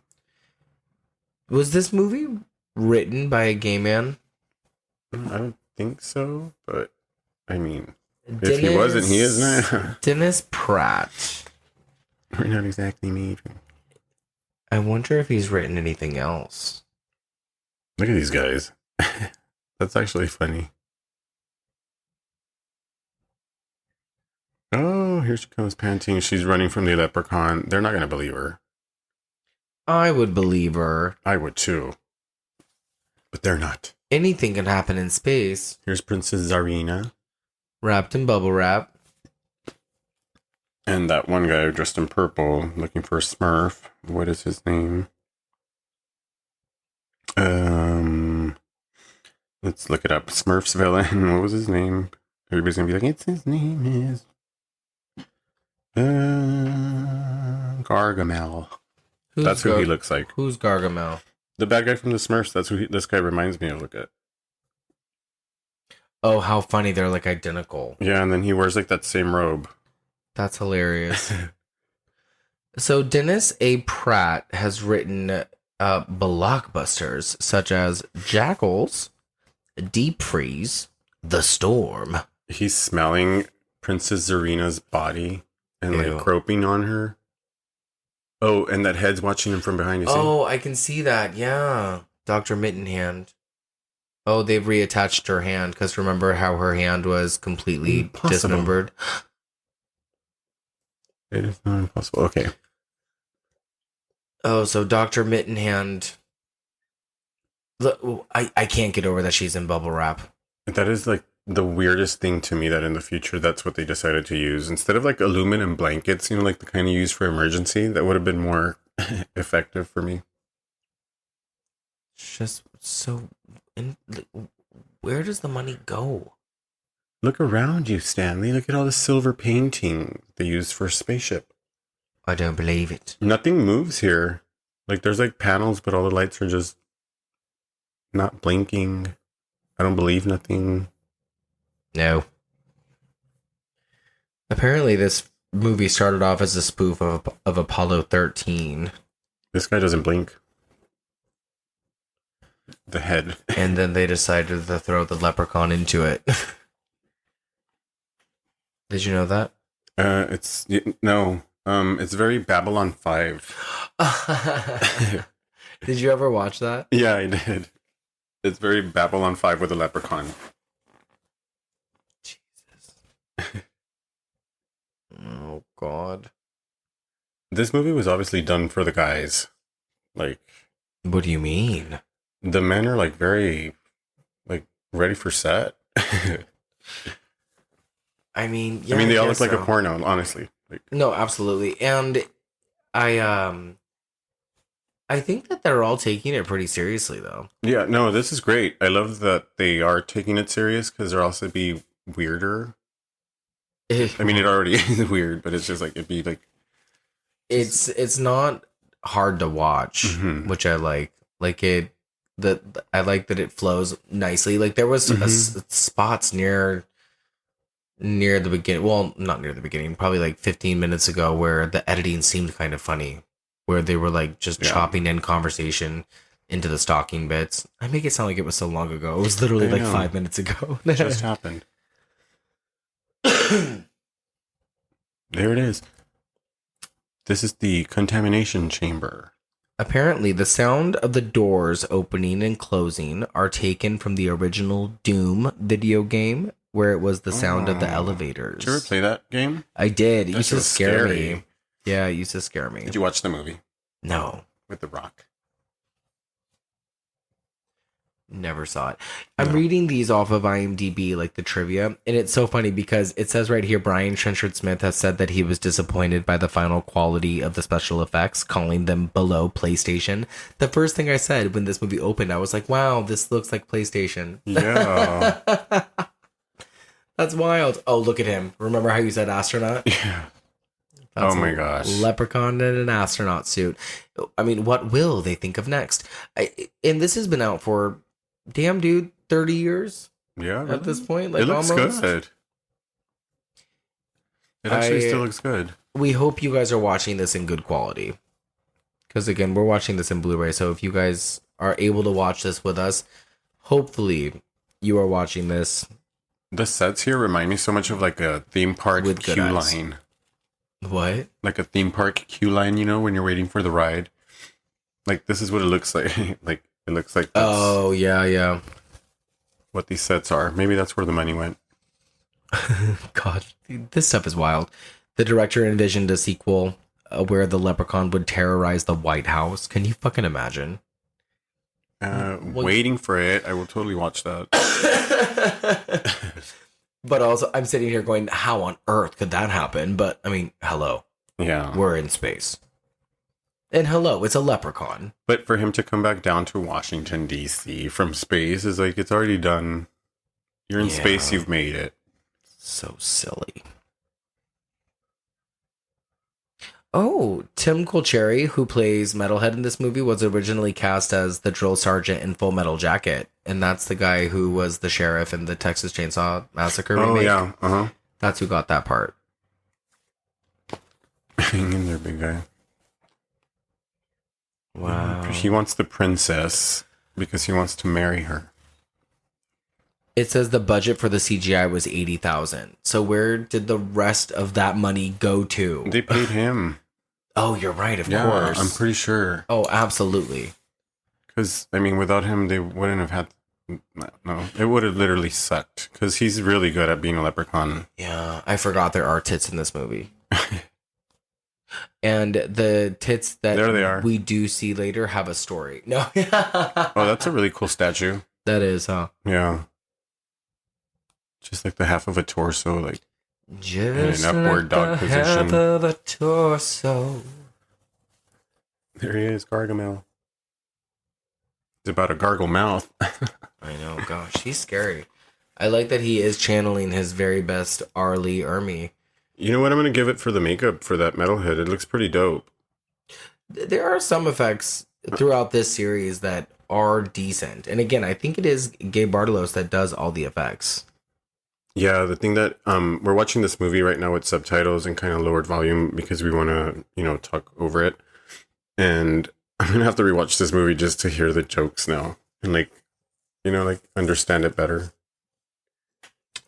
Was this movie written by a gay man? I don't think so, but I mean, if he wasn't, he is now. Dennis Pratt. We're not exactly made. I wonder if he's written anything else. Look at these guys. That's actually funny. Oh, here she comes panting. She's running from the leprechaun. They're not going to believe her. I would believe her. I would too. But they're not. Anything can happen in space. Here's Princess Zarina. Wrapped in bubble wrap. And that one guy dressed in purple looking for a Smurf. What is his name? Let's look it up. Smurf's villain. What was his name? Everybody's going to be like, it's his name is... Gargamel. That's who he looks like. Who's Gargamel? The bad guy from the Smurfs. That's who this guy reminds me of. Look at. Oh, how funny. They're like identical. Yeah, and then he wears like that same robe. That's hilarious. So Dennis A. Pratt has written blockbusters such as Jackals, Deep Freeze, The Storm. He's smelling Princess Zarina's body and like groping on her. Oh, and that head's watching him from behind. You see? Oh, I can see that. Yeah. Dr. Mittenhand. Oh, they've reattached her hand because remember how her hand was completely dismembered? It is not impossible. Okay. Oh, so Dr. Mittenhand. Look, I can't get over that she's in bubble wrap. That is like the weirdest thing to me that in the future that's what they decided to use. Instead of like aluminum blankets, like the kind of used for emergency, that would have been more effective for me. It's just so... where does the money go? Look around you, Stanley. Look at all the silver painting they used for a spaceship. I don't believe it. Nothing moves here. Like there's like panels, but all the lights are just not blinking. I don't believe nothing. No. Apparently this movie started off as a spoof of Apollo 13. This guy doesn't blink. The head. And then they decided to throw the leprechaun into it. Did you know that? It's very Babylon 5. Did you ever watch that? Yeah, I did. It's very Babylon 5 with a leprechaun. Jesus. Oh, God. This movie was obviously done for the guys. Like... What do you mean? The men are like very... like, ready for set. I mean, yeah, they all look like a porno, honestly. Like, no, absolutely. And I think that they're all taking it pretty seriously, though. Yeah, no, this is great. I love that they are taking it serious because they'll also be weirder. I mean, it already is weird, but it's just like, it'd be like... It's not hard to watch, which I like. Like I like that it flows nicely. Like there was spots near the beginning. Well, not near the beginning. Probably like 15 minutes ago, where the editing seemed kind of funny, where they were like just chopping in conversation into the stalking bits. I make it sound like it was so long ago. It was literally like 5 minutes ago. It just happened. There it is. This is the contamination chamber. Apparently, the sound of the doors opening and closing are taken from the original Doom video game, where it was the sound of the elevators. Did you ever play that game? I did. It That's used to so scare scary. me. Yeah, it used to scare me. Did you watch the movie? No. With The Rock? Never saw it. I'm reading these off of IMDb, like the trivia, and it's so funny because it says right here, Brian Trenchard Smith has said that he was disappointed by the final quality of the special effects, calling them below PlayStation. The first thing I said when this movie opened, I was like, wow, this looks like PlayStation. Yeah. That's wild. Oh, look at him. Remember how you said astronaut? Yeah. That's oh my gosh. Leprechaun in an astronaut suit. I mean, what will they think of next? And this has been out for... Damn, dude, 30 years? Yeah. At this point? Like, it looks almost? good. It actually still looks good. We hope you guys are watching this in good quality. Because, again, we're watching this in Blu-ray. So if you guys are able to watch this with us, hopefully you are watching this. The sets here remind me so much of like a theme park With good queue eyes. line. What? Like a theme park queue line, when you're waiting for the ride. Like, this is what it looks like. Like, it looks like that's Oh, yeah. what these sets are. Maybe that's where the money went. God, this stuff is wild. The director envisioned a sequel where the leprechaun would terrorize the White House. Can you fucking imagine? Waiting for it. I will totally watch that. But also, I'm sitting here going, how on earth could that happen? But, I mean, hello. Yeah. We're in space. And hello, it's a leprechaun. But for him to come back down to Washington, D.C. from space is like, it's already done. You're in space, you've made it. So silly. Oh, Tim Colcherry, who plays Metalhead in this movie, was originally cast as the drill sergeant in Full Metal Jacket. And that's the guy who was the sheriff in the Texas Chainsaw Massacre remake. Oh, yeah. Uh-huh. That's who got that part. Hang in there, big guy. Wow. He wants the princess because he wants to marry her. It says the budget for the CGI was $80,000. So where did the rest of that money go to? They paid him. Oh, you're right, of Yeah, course. I'm pretty sure. Oh, absolutely. Because, I mean, without him, they wouldn't have had... No, it would have literally sucked. Because he's really good at being a leprechaun. Yeah, I forgot there are tits in this movie. And the tits that There they are. we do see later have a story. No. Oh, that's a really cool statue. That is, huh? Yeah. Just like the half of a torso, like Just in an upward like dog the position. half of a torso. There he is, Gargamel. It's about a gargle mouth. I know, gosh, he's scary. I like that he is channeling his very best R. Lee Ermey. You know what? I'm going to give it for the makeup for that metalhead. It looks pretty dope. There are some effects throughout this series that are decent. And again, I think it is Gabe Bartalos that does all the effects. Yeah, the thing that we're watching this movie right now with subtitles and kind of lowered volume because we want to, talk over it. And I'm going to have to rewatch this movie just to hear the jokes now and understand it better.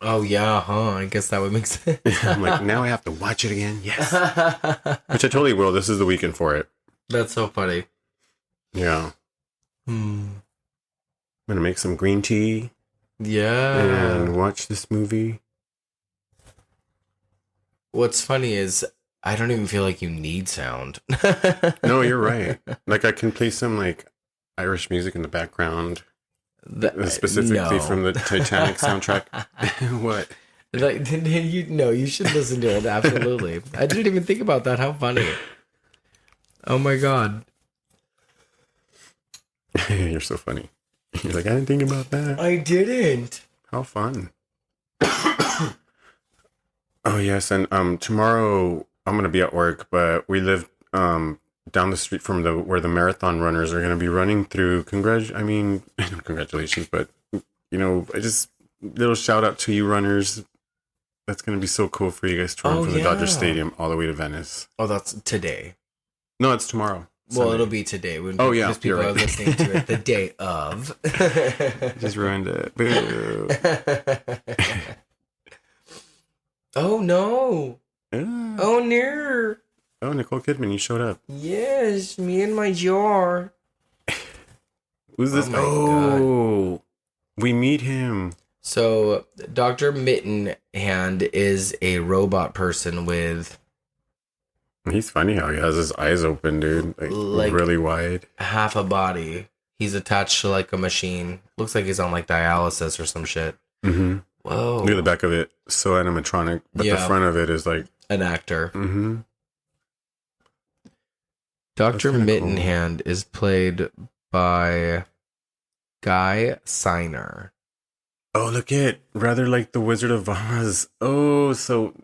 Oh, yeah, huh? I guess that would make sense. I'm like, now I have to watch it again. Yes. Which I totally will. This is the weekend for it. That's so funny. Yeah. I'm going to make some green tea. Yeah. And watch this movie. What's funny is I don't even feel like you need sound. No, you're right. Like I can play some like Irish music in the background, specifically from the Titanic soundtrack. What? Like you should listen to it. Absolutely. I didn't even think about that. How funny. Oh my God. You're so funny. You're like, I didn't think about that. I didn't. How fun. Oh yes, and tomorrow I'm gonna be at work, but we live down the street from where the marathon runners are gonna be running through. Congratulations, but I just little shout out to you runners. That's gonna be so cool for you guys to run from the Dodger Stadium all the way to Venice. Oh, that's today. No, it's tomorrow. Well, Sunday. it'll be today. When Yeah, people you're are right. listening to it the day of. Just ruined it. Boo. Oh no! Ah. Oh no! Oh, Nicole Kidman, you showed up. Yes, me and my jar. Who's this? Oh my God. We meet him. So, Dr. Mittenhand is a robot person with He's funny how he has his eyes open, dude. Like really wide. half a body. He's attached to like a machine. Looks like he's on like dialysis or some shit. Mm-hmm. Whoa. Look at the back of it. So animatronic. But the front of it is like... An actor. Mm-hmm. Dr. That's kinda Mittenhand is played by Guy Siner. Oh, look it. Rather like the Wizard of Oz. Oh, so...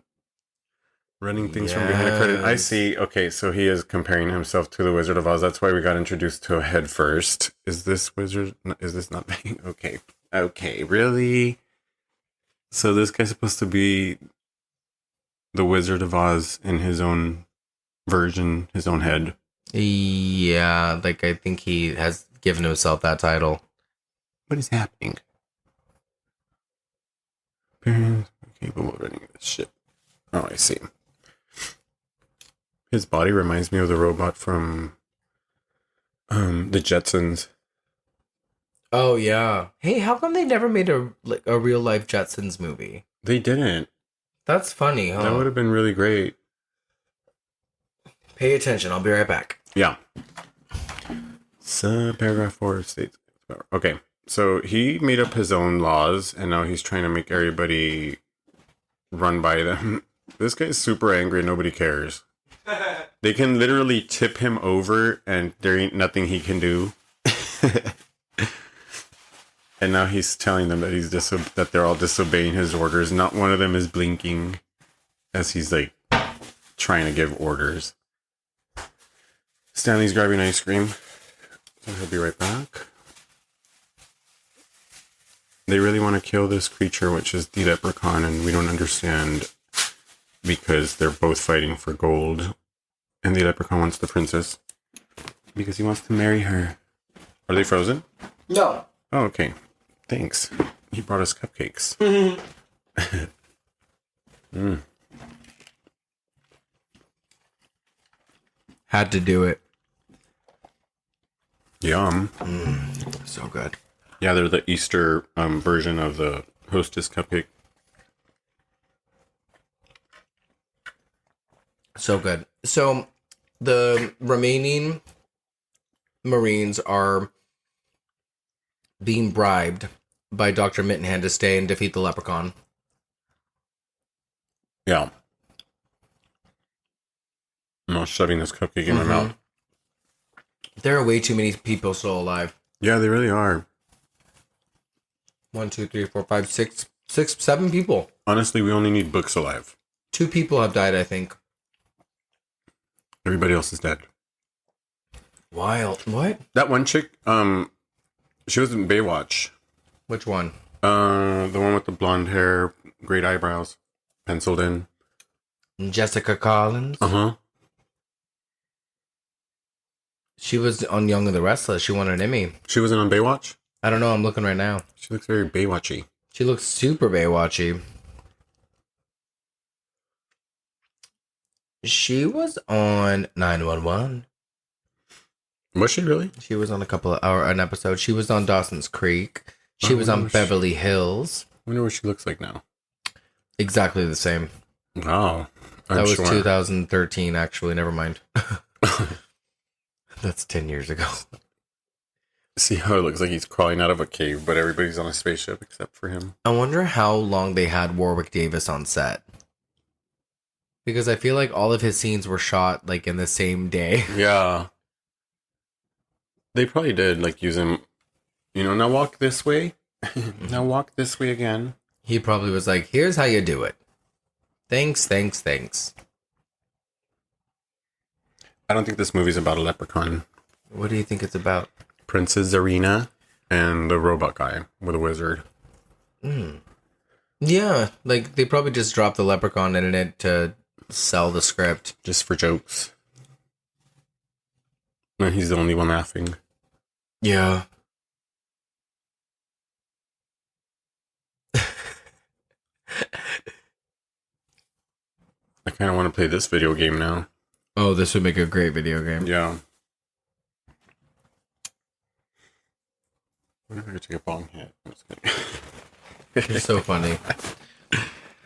Running things from behind a curtain. I see. Okay, so he is comparing himself to the Wizard of Oz. That's why we got introduced to a head first. Is this wizard? Is this not? Okay. Okay, really? So this guy's supposed to be the Wizard of Oz in his own version, his own head. Yeah, like I think he has given himself that title. What is happening? Parents are capable of running this ship. Oh, I see. His body reminds me of the robot from the Jetsons. Oh yeah. Hey, how come they never made a real life Jetsons movie? They didn't. That's funny, huh? That would have been really great. Pay attention. I'll be right back. Yeah. So paragraph 4 states. Okay. So he made up his own laws and now he's trying to make everybody run by them. This guy's super angry and nobody cares. They can literally tip him over and there ain't nothing he can do. And now he's telling them that that they're all disobeying his orders. Not one of them is blinking as he's like trying to give orders. Stanley's grabbing ice cream. So he'll be right back. They really want to kill this creature, which is the Leprechaun, and we don't understand because they're both fighting for gold. And the Leprechaun wants the princess because he wants to marry her. Are they frozen? No. Oh, okay. Thanks. He brought us cupcakes. Had to do it. Yum. So good. Yeah, they're the Easter version of the Hostess cupcake. So good. So the remaining Marines are being bribed by Dr. Mittenhand to stay and defeat the Leprechaun. Yeah. I'm not shoving this cupcake in my mouth. There are way too many people still alive. Yeah, they really are. 1, 2, 3, 4, 5, 6, 7 people. Honestly, we only need books alive. 2 people have died, I think. Everybody else is dead. Wild. What? That one chick, she was in Baywatch. Which one? The one with the blonde hair, great eyebrows, penciled in. Jessica Collins. Uh-huh. She was on Young and the Restless. She won an Emmy. She wasn't on Baywatch? I don't know. I'm looking right now. She looks very Baywatchy. She looks super Baywatchy. She was on 911. Was she really? She was on an episode. She was on Dawson's Creek. She was on Beverly Hills. I wonder what she looks like now. Exactly the same. Wow. That was 2013, actually. Never mind. That's 10 years ago. See how it looks like he's crawling out of a cave, but everybody's on a spaceship except for him. I wonder how long they had Warwick Davis on set. Because I feel like all of his scenes were shot like in the same day. Yeah. They probably did like use him, now walk this way. Now walk this way again. He probably was like, here's how you do it. Thanks. I don't think this movie's about a leprechaun. What do you think it's about? Princess Zarina and the robot guy with a wizard. Yeah, like they probably just dropped the leprechaun in it to sell the script. Just for jokes. No, he's the only one laughing. Yeah. I kind of want to play this video game now. Oh, this would make a great video game. Yeah. What if I could take a bong hit? I'm just kidding. It's so funny.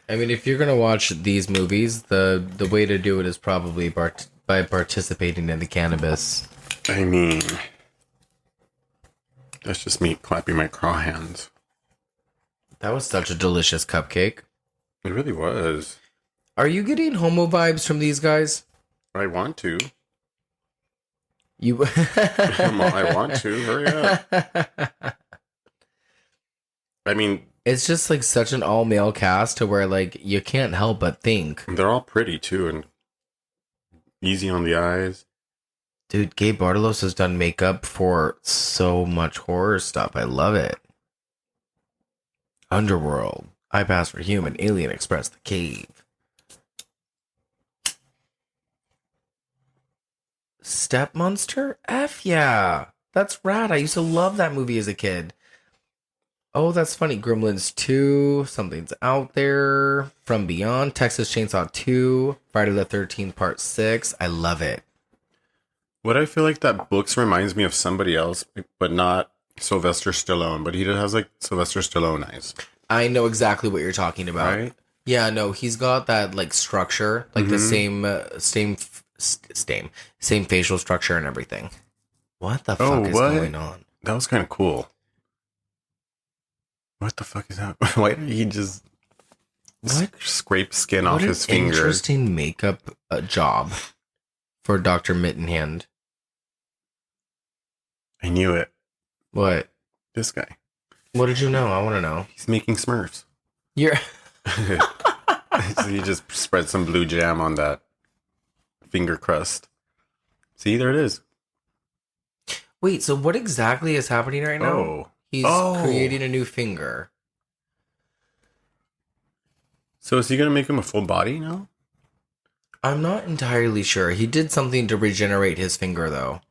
I mean, if you're gonna watch these movies, the way to do it is probably by participating in the cannabis. I mean, that's just me clapping my craw hands. That was such a delicious cupcake. It really was. Are you getting homo vibes from these guys? I want to. You. I want to. Hurry up. I mean, it's just like such an all male cast to where like you can't help but think. They're all pretty too and easy on the eyes. Dude, Gabe Bartalos has done makeup for so much horror stuff. I love it. Underworld, I Pass for Human, Alien Express, The Cave. Step Monster? F yeah. That's rad. I used to love that movie as a kid. Oh, that's funny. Gremlins 2, Something's Out There, From Beyond, Texas Chainsaw 2, Friday the 13th Part 6. I love it. What I feel like that books reminds me of somebody else, but not Sylvester Stallone. But he has like Sylvester Stallone eyes. I know exactly what you're talking about. Right? Yeah, no, he's got that like structure, like the same facial structure and everything. What the fuck is going on? That was kind of cool. What the fuck is that? Why did he just scrape skin off his finger? Interesting makeup job for Dr. Mittenhand. I knew it. What? This guy. What did you know? I want to know. He's making Smurfs. You're... So you just spread some blue jam on that finger crust. See, there it is. Wait, so what exactly is happening right now? Oh. He's creating a new finger. So is he going to make him a full body now? I'm not entirely sure. He did something to regenerate his finger, though.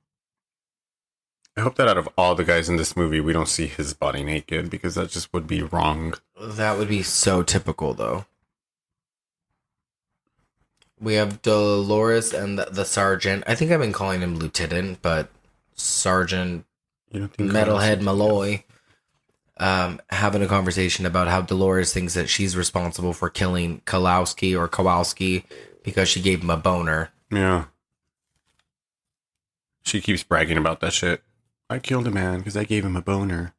I hope that out of all the guys in this movie, we don't see his body naked, because that just would be wrong. That would be so typical, though. We have Dolores and the sergeant. I think I've been calling him Lieutenant, but Sergeant Metalhead Malloy having a conversation about how Dolores thinks that she's responsible for killing Kowalski because she gave him a boner. Yeah. She keeps bragging about that shit. I killed a man because I gave him a boner.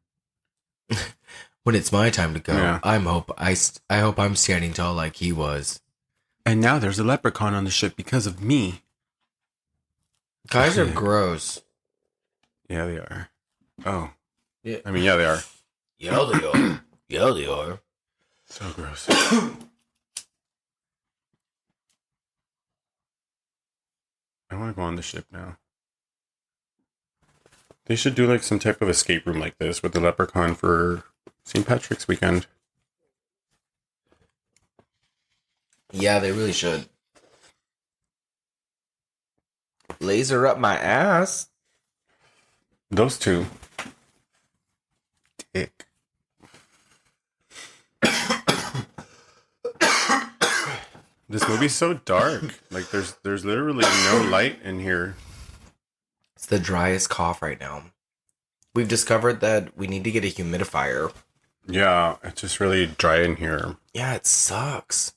When it's my time to go, yeah. I hope I'm standing tall like he was. And now there's a leprechaun on the ship because of me. Guys are gross. Yeah, they are. Oh. Yeah. I mean, yeah, they are. Yeah, they are. Yeah, they are. So gross. I want to go on the ship now. They should do like some type of escape room like this with the leprechaun for St. Patrick's weekend. Yeah, they really should. Laser up my ass. Those two. Dick. This movie's so dark. Like there's literally no light in here. It's the driest cough right now. We've discovered that we need to get a humidifier. Yeah, it's just really dry in here. Yeah, it sucks.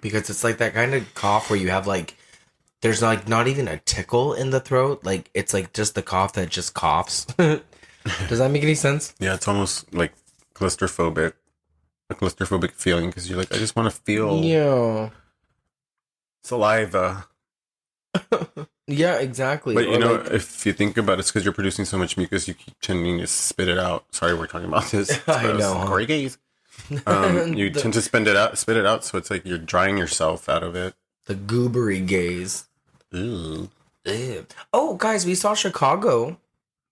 Because it's like that kind of cough where you have like, there's like not even a tickle in the throat. Like it's like just the cough that just coughs. Does that make any sense? Yeah, it's almost like claustrophobic. A claustrophobic feeling because you're like, I just want to feel saliva. Yeah, exactly. But you know, like, if you think about it, it's because you're producing so much mucus, you keep tending to spit it out. Sorry, we're talking about this. I know. Huh? Gaze. You tend to spit it out, so it's like you're drying yourself out of it. The goobery gaze. Ew. Ew. Oh, guys, we saw Chicago.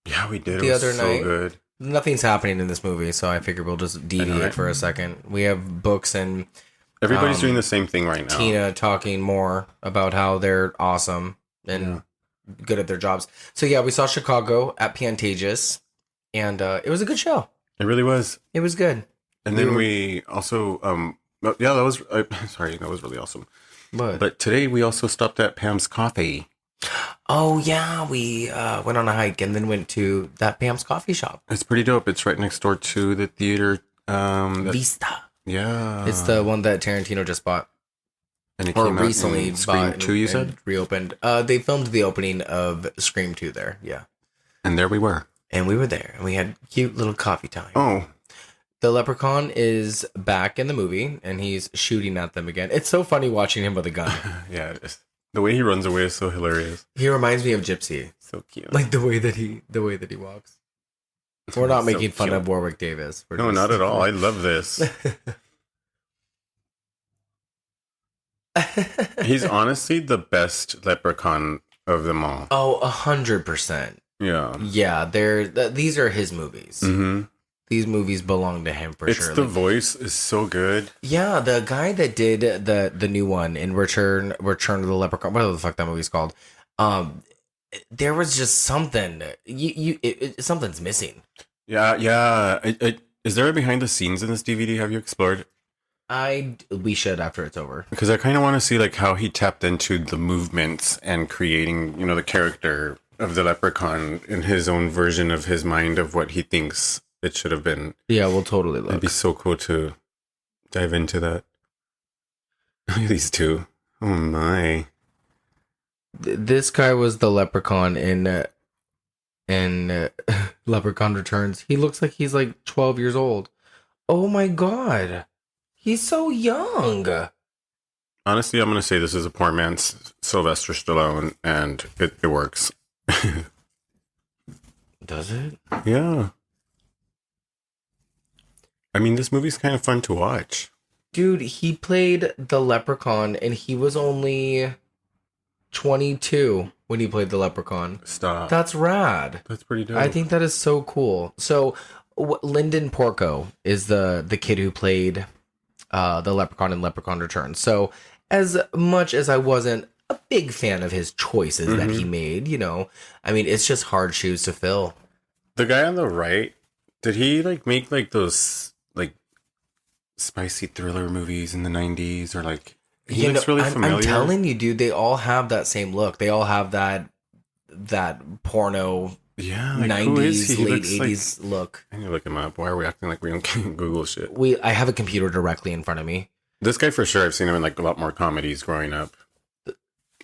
Yeah, we did. The other night. So good. Nothing's happening in this movie, so I figured we'll just deviate for a second. We have books and everybody's doing the same thing right now. Tina talking more about how they're awesome and good at their jobs. So yeah, we saw Chicago at Pantages, and it was a good show. It really was. It was good. And then we also, yeah, that was, sorry, that was really awesome. But today we also stopped at Pam's Coffee. Oh yeah, we went on a hike and then went to that Pam's coffee shop. It's pretty dope. It's right next door to the theater. Vista. Yeah. It's the one that Tarantino just bought. And it or came recently out Scream bought 2, you said? Reopened. They filmed the opening of Scream 2 there, yeah. And there we were. And we were there. And we had cute little coffee time. Oh. The Leprechaun is back in the movie, and he's shooting at them again. It's so funny watching him with a gun. Yeah, it is. The way he runs away is so hilarious. He reminds me of Gypsy. So cute. Like the way that he walks. We're not making fun of Warwick Davis. No, not at all. I love this. He's honestly the best leprechaun of them all. Oh, 100%. Yeah. Yeah, these are his movies. Mm-hmm. These movies belong to him for sure. The voice is so good. Yeah, the guy that did the new one in Return of the Leprechaun, whatever the fuck that movie's called. There was just something something's missing. Yeah. Is there a behind the scenes in this DVD? Have you explored? We should after it's over. Because I kind of want to see like how he tapped into the movements and creating, the character of the Leprechaun in his own version of his mind of what he thinks it should have been. Yeah, we'll totally look. It'd be so cool to dive into that. Look at these two. Oh my. This guy was the Leprechaun in Leprechaun Returns. He looks like he's like 12 years old. Oh my god. He's so young. Honestly, I'm going to say this is a poor man's Sylvester Stallone, and it works. Does it? Yeah. I mean, this movie's kind of fun to watch. Dude, he played the Leprechaun, and he was only 22 when he played the Leprechaun. Stop. That's rad. That's pretty dope. I think that is so cool. So, Lyndon Porco is the kid who played the Leprechaun in Leprechaun Returns. So, as much as I wasn't a big fan of his choices that he made, I mean, it's just hard shoes to fill. The guy on the right, did he make those spicy thriller movies in the 90s, or he looks really familiar? I'm telling you, dude, they all have that same look. They all have that porno 90s, late 80s look. I need to look him up. Why are we acting like we don't Google shit? I have a computer directly in front of me. This guy for sure. I've seen him in a lot more comedies growing up.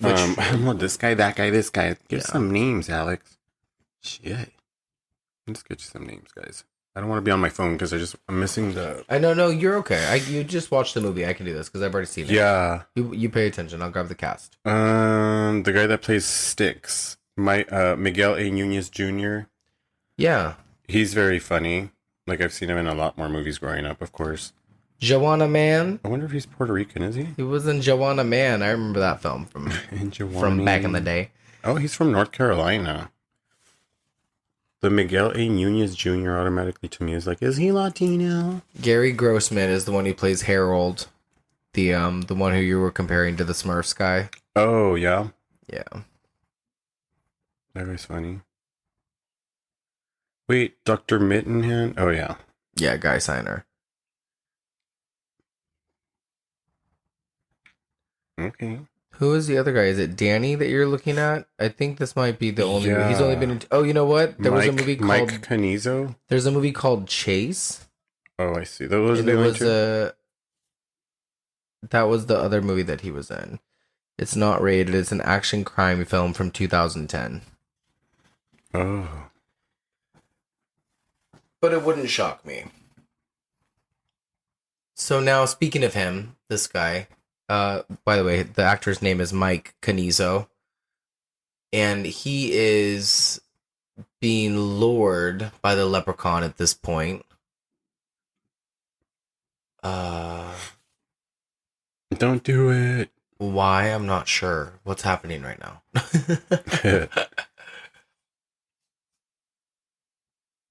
This guy, that guy, this guy. Give some names, Alex. Shit. Let's get you some names, guys. I don't want to be on my phone because I'm missing the... I know, no, you're okay. You just watched the movie. I can do this because I've already seen it. Yeah. You pay attention. I'll grab the cast. The guy that plays Styx, Miguel A. Nunez Jr. Yeah. He's very funny. I've seen him in a lot more movies growing up, of course. Joanna Man. I wonder if he's Puerto Rican, is he? He was in Joanna Man. I remember that film from back in the day. Oh, he's from North Carolina. The Miguel A. Nunez Jr. automatically to me is is he Latino? Gary Grossman is the one who plays Harold, the one who you were comparing to the Smurfs guy. Oh, yeah? Yeah. That was funny. Wait, Dr. Mittenhand? Oh, yeah. Yeah, Guy Signer. Okay. Who is the other guy? Is it Danny that you're looking at? I think this might be the only. He's only been in. Oh, you know what? Was a movie called Mike Canizo. There's a movie called Chase. Oh, I see. Those are the only two. That was the other movie that he was in. It's not rated. It's an action crime film from 2010. Oh. But it wouldn't shock me. So now, speaking of him, this guy. By the way, the actor's name is Mike Canizo, and he is being lured by the Leprechaun at this point. Don't do it. Why? I'm not sure. What's happening right now?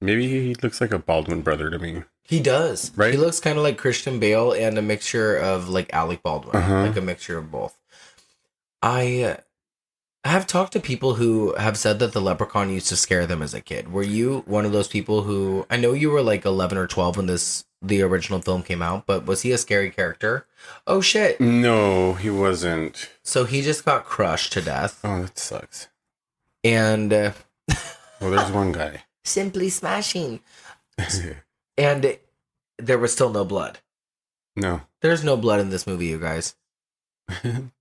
Maybe he looks like a Baldwin brother to me. He does. Right? He looks kind of like Christian Bale and a mixture of Alec Baldwin. Like a mixture of both. I have talked to people who have said that the Leprechaun used to scare them as a kid. Were you one of those people who... I know you were 11 or 12 when the original film came out, but was he a scary character? Oh, shit. No, he wasn't. So he just got crushed to death. Oh, that sucks. And... well, there's one guy. Simply smashing. And there was still no blood. No. There's no blood in this movie, you guys. A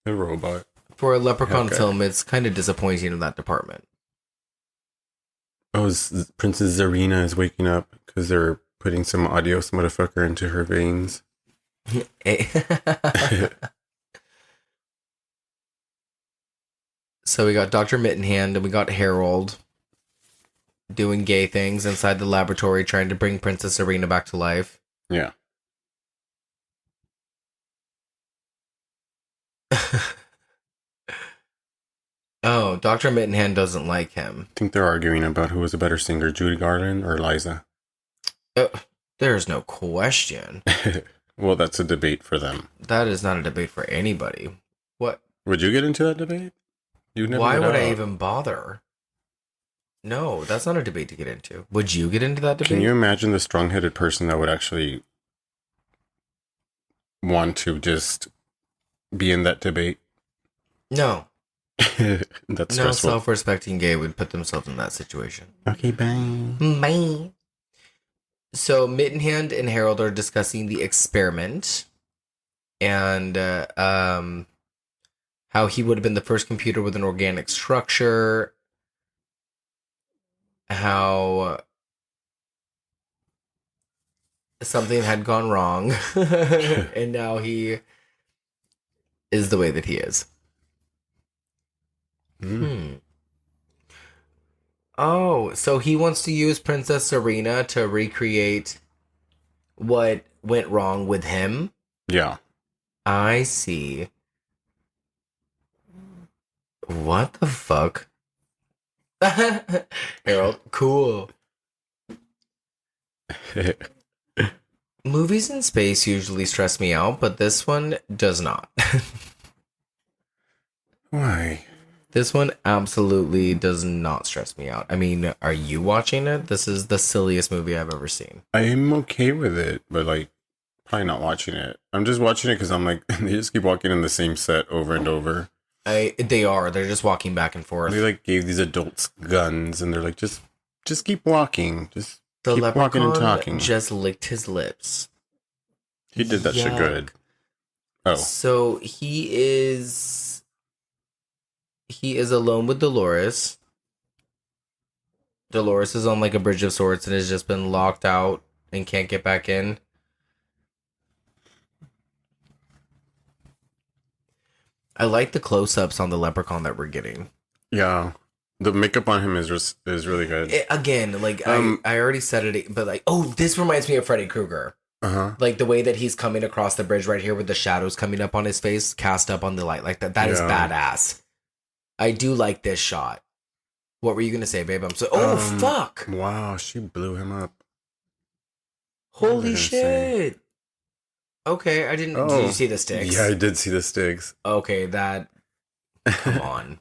robot. For a Leprechaun film, it's kind of disappointing in that department. Oh, Princess Zarina is waking up because they're putting some adios motherfucker into her veins. So we got Dr. Mittenhand and we got Harold doing gay things inside the laboratory trying to bring Princess Zarina back to life. Yeah. Oh, Dr. Mittenhand doesn't like him. I think they're arguing about who was a better singer, Judy Garland or Liza. There's no question. Well, that's a debate for them. That is not a debate for anybody. What? Would you get into that debate? Why would I even bother? No, that's not a debate to get into. Would you get into that debate? Can you imagine the strong-headed person that would actually want to just be in that debate? No. That's No stressful. self-respecting gay would put themselves in that situation. Okay, bye. Bye. So Mittenhand and Harold are discussing the experiment and how he would have been the first computer with an organic structure. How something had gone wrong and now he is the way that he is. Oh, so he wants to use Princess Serena to recreate what went wrong with him? Yeah. I see. What the fuck? Harold, cool. Movies in space usually stress me out, but this one does not. Why? This one absolutely does not stress me out. I mean, are you watching it? This is the silliest movie I've ever seen. I am okay with it, but like, probably not watching it. I'm just watching it because I'm like, they just keep walking in the same set over and over. They're just walking back and forth. They like gave these adults guns, and they're like, just keep walking, just The keep walking and leprechaun talking. just licked his lips. He did that shit Yuck. good. Oh, So he is alone with Dolores. Dolores is on like a bridge of sorts and has just been locked out and can't get back in. I like the close-ups on the leprechaun that we're getting. yeah. The makeup on him is really good. Again, like I already said it, but like, oh, this reminds me of Freddy Krueger. Like the way that he's coming across the bridge right here with the shadows coming up on his face, cast up on the light like that. That is badass. I do like this shot. What were you gonna say, babe? Fuck! Wow, she blew him up. Holy What shit! Okay, I didn't. Did you see the sticks? Yeah, I did see the sticks. Okay, that. Come on.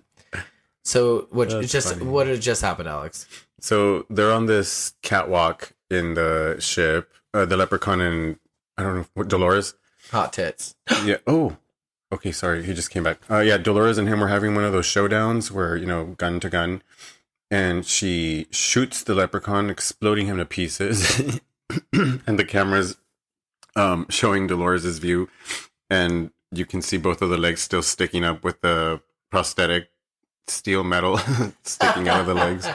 So what That's just funny. what had just happened, Alex? So they're on this catwalk in the ship. The leprechaun and I don't know what Dolores. Hot tits. Yeah. Oh. Okay. Sorry. He just came back. Yeah. Dolores and him were having one of those showdowns where gun to gun, and she shoots the leprechaun, exploding him to pieces, and the camera's showing Dolores's view, and you can see both of the legs still sticking up with the prosthetic steel metal sticking out of the legs.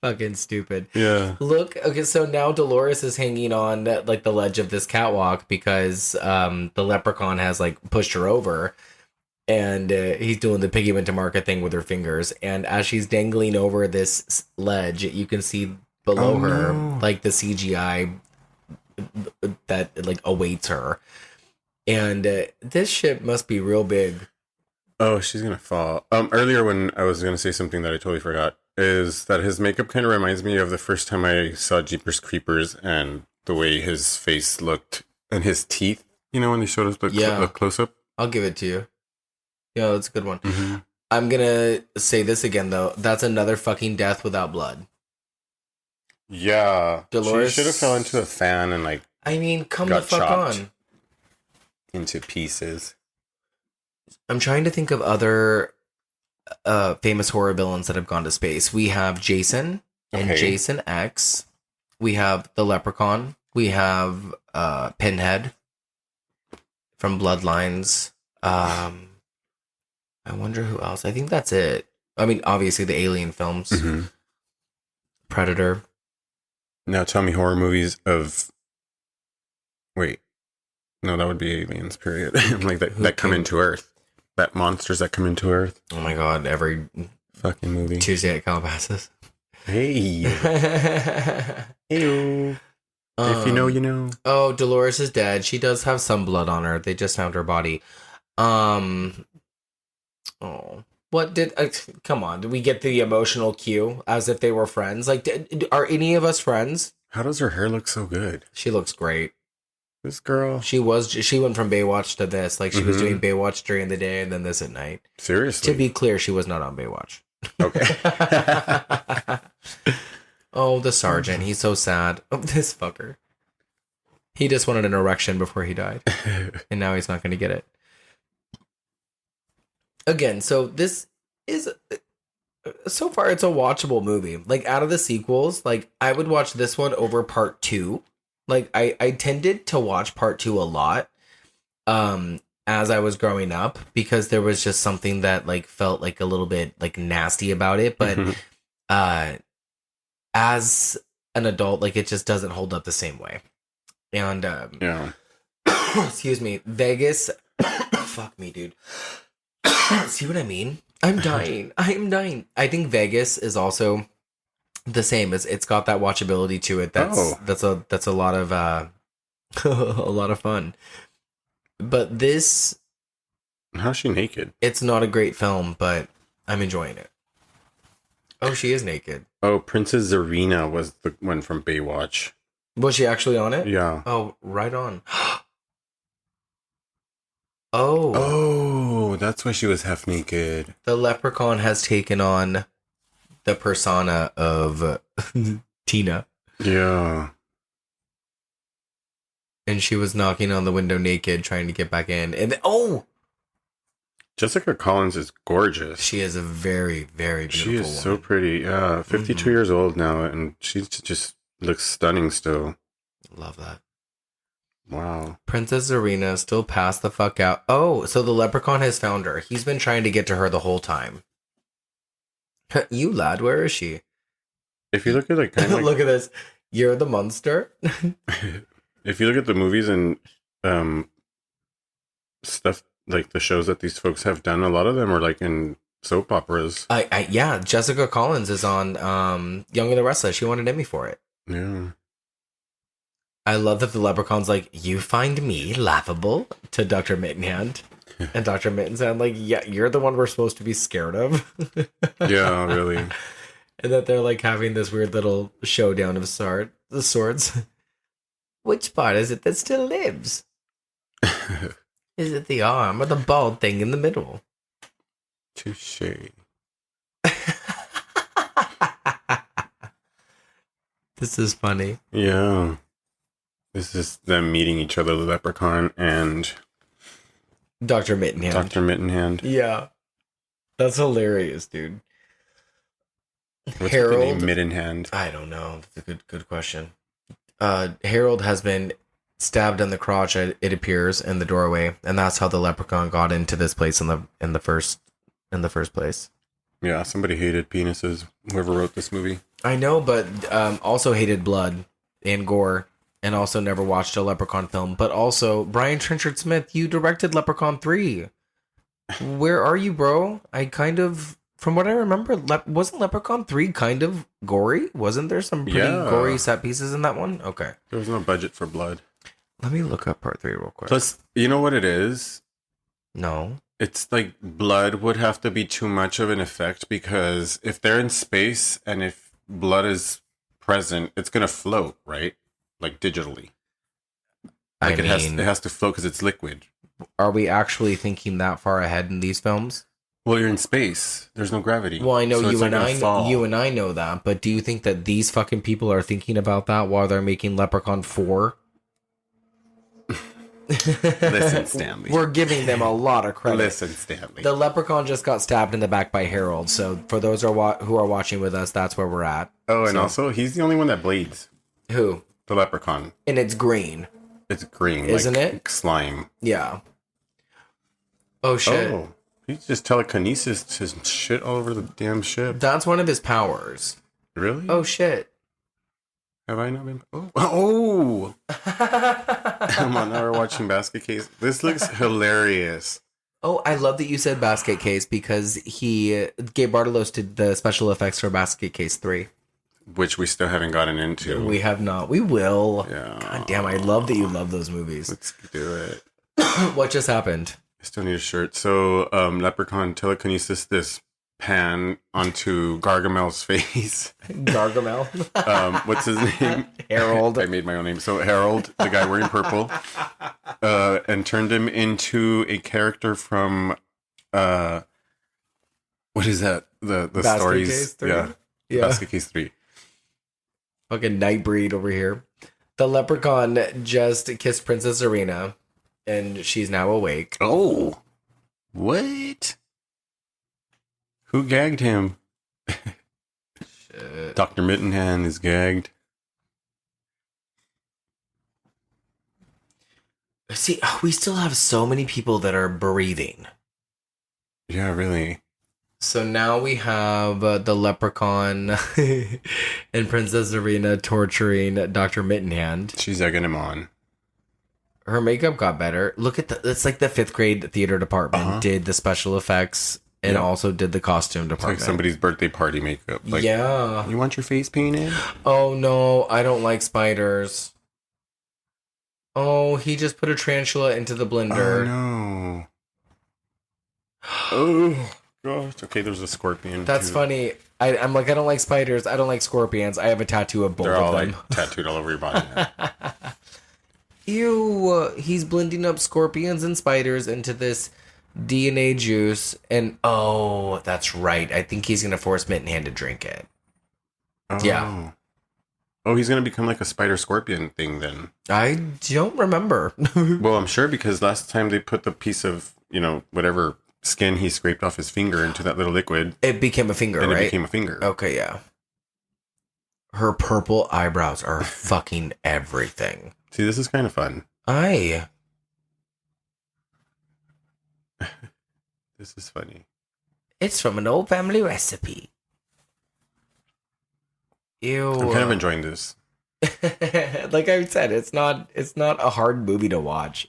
Fucking stupid. Yeah. Look, okay, so now Dolores is hanging on like the ledge of this catwalk because the leprechaun has like pushed her over, and he's doing the piggy went to market thing with her fingers. And as she's dangling over this ledge, you can see below her like the CGI that like awaits her. And this ship must be real big. Oh, she's gonna fall. Earlier when I was gonna say something that I totally forgot is that his makeup kind of reminds me of the first time I saw Jeepers Creepers and the way his face looked and his teeth. You know when they showed us the close up. I'll give it to you. Yeah, that's a good one. Mm-hmm. I'm gonna say this again though. That's another fucking death without blood. Yeah, Dolores she should have fell into a fan and like I mean, come got the fuck chopped on. into pieces. I'm trying to think of other famous horror villains that have gone to space. We have Jason and Okay. Jason X. We have the Leprechaun. We have Pinhead from Bloodlines. I wonder who else. I think that's it. I mean, obviously the Alien films. Mm-hmm. Predator. Now tell me horror movies of. Wait, no, that would be aliens. Period. Like that come into Earth. That monsters that come into Earth. Oh my god, every Fucking movie. Tuesday at Calabasas. Hey. Heyo. If you know, you know. Oh, Dolores is dead. She does have some blood on her. They just found her body. Oh, what did? Come on, did we get the emotional cue as if they were friends? Like, are any of us friends? How does her hair look so good? She looks great. This girl. She went from Baywatch to this. Like, she was doing Baywatch during the day and then this at night. Seriously. To be clear, she was not on Baywatch. Okay. Oh, the sergeant. He's so sad. Oh, this fucker. He just wanted an erection before he died. And now he's not going to get it. Again, so this is... So far, it's a watchable movie. Like, out of the sequels, like, I would watch this one over part 2. Like, I tended to watch part 2 a lot as I was growing up because there was just something that, like, felt, like, a little bit, like, nasty about it. But as an adult, like, it just doesn't hold up the same way. And, Yeah. excuse me, Vegas... fuck me, dude. See what I mean? I'm dying. I think Vegas is also the same. It's got that watchability to it. That's a lot of a lot of fun. But this, How's she naked? it's not a great film, but I'm enjoying it. Oh, she is naked. Oh, Princess Zarina was the one from Baywatch. Was she actually on it? Yeah. Oh, right on. Oh, Oh, that's why she was half naked. the leprechaun has taken on the persona of Tina. Yeah. And she was knocking on the window naked, trying to get back in. And oh, Jessica Collins is gorgeous. she is a very, very beautiful She is woman. so pretty. Yeah, 52 years old now, and she just looks stunning still. Love that. Wow. Princess Zarina still passed the fuck out. Oh, so the leprechaun has found her. He's been trying to get to her the whole time. You lad, where is she? If you look at like, kind of like Look at this. You're the monster. if you look at the movies and stuff like the shows that these folks have done, a lot of them are like in soap operas. Yeah, Jessica Collins is on Young and the Restless. She won an Emmy for it. Yeah. I love that the leprechaun's like, you find me laughable to Dr. Mittenhand. And Dr. Mittenhand like, yeah, you're the one we're supposed to be scared of. Yeah, really. And that they're like having this weird little showdown of the swords. Which part is it that still lives? Is it the arm or the bald thing in the middle? Touche. This is funny. Yeah. This is them meeting each other, the leprechaun and Dr. Mittenhand. Dr. Mittenhand. Yeah. That's hilarious, dude. What's Harold? the name? Mittenhand. I don't know. That's a good question. Harold has been stabbed in the crotch, it appears, in the doorway, and that's how the leprechaun got into this place in the first place. Yeah, somebody hated penises. Whoever wrote this movie. I know, but also hated blood and gore, and also never watched a Leprechaun film. But also, Brian Trenchard Smith, you directed Leprechaun 3. Where are you, bro? From what I remember, wasn't Leprechaun 3 kind of gory? Wasn't there some pretty gory set pieces in that one? Okay. There was no budget for blood. Let me look up part 3 real quick. Plus, you know what it is? No. It's like blood would have to be too much of an effect because if they're in space and if blood is present, it's going to float, right? Like digitally. Like it has to float because it's liquid. Are we actually thinking that far ahead in these films? Well, you're in space. There's no gravity. Well, I know so it's you not and gonna fall. you and I know that, but do you think that these fucking people are thinking about that while they're making Leprechaun 4? Listen, Stanley. We're giving them a lot of credit. Listen, Stanley. The leprechaun just got stabbed in the back by Harold. So for those who are watching with us, that's where we're at. Oh, and also, he's the only one that bleeds. Who? The leprechaun. And it's green, It's green. Isn't like it? Slime. yeah. Oh shit! Oh, he just telekinesis his shit all over the damn ship. That's one of his powers. Really? Oh shit! Have I not been? Oh! Oh! Come on, now we're watching Basket Case. This looks hilarious. Oh, I love that you said Basket Case because Gabe Bartolos did the special effects for Basket Case 3. Which we still haven't gotten into. We have not. We will. Yeah. God damn! I love that you love those movies. Let's do it. What just happened? I still need a shirt. So, Leprechaun telekinesis this pan onto Gargamel's face. Gargamel. What's his name? Harold. I made my own name. So Harold, the guy wearing purple, and turned him into a character from What is that? The Basket stories? Case 3? Yeah. Yeah. Basket Case 3. Fucking Nightbreed over here. The leprechaun just kissed Princess Serena, and she's now awake. Oh. What? Who gagged him? Shit. Dr. Mittenhand is gagged. See, we still have so many people that are breathing. Yeah, really. So now we have the leprechaun and Princess Serena torturing Dr. Mittenhand. She's egging him on. Her makeup got better. Look at it's like the 5th grade theater department did the special effects and also did the costume It's department. like somebody's birthday party makeup. Like, yeah. you want your face painted? Oh no, I don't like spiders. Oh, he just put a tarantula into the blender. Oh, no. Oh, gosh. Okay, there's a scorpion. That's too. funny. I'm like, I don't like spiders. I don't like scorpions. I have a tattoo of both They're all of them. like tattooed all over your body. Ew, he's blending up scorpions and spiders into this DNA juice. And, oh, that's right. I think he's going to force Mittenhand to drink it. Oh. Yeah. Oh, he's going to become like a spider scorpion thing then. I don't remember. Well, I'm sure because last time they put the piece of, whatever skin he scraped off his finger into that little liquid. It became a finger, And right? it became a finger. Okay, yeah. Her purple eyebrows are fucking everything. See, this is kind of fun. This is funny. It's from an old family recipe. Ew. I'm kind of enjoying this. Like I said, it's not a hard movie to watch.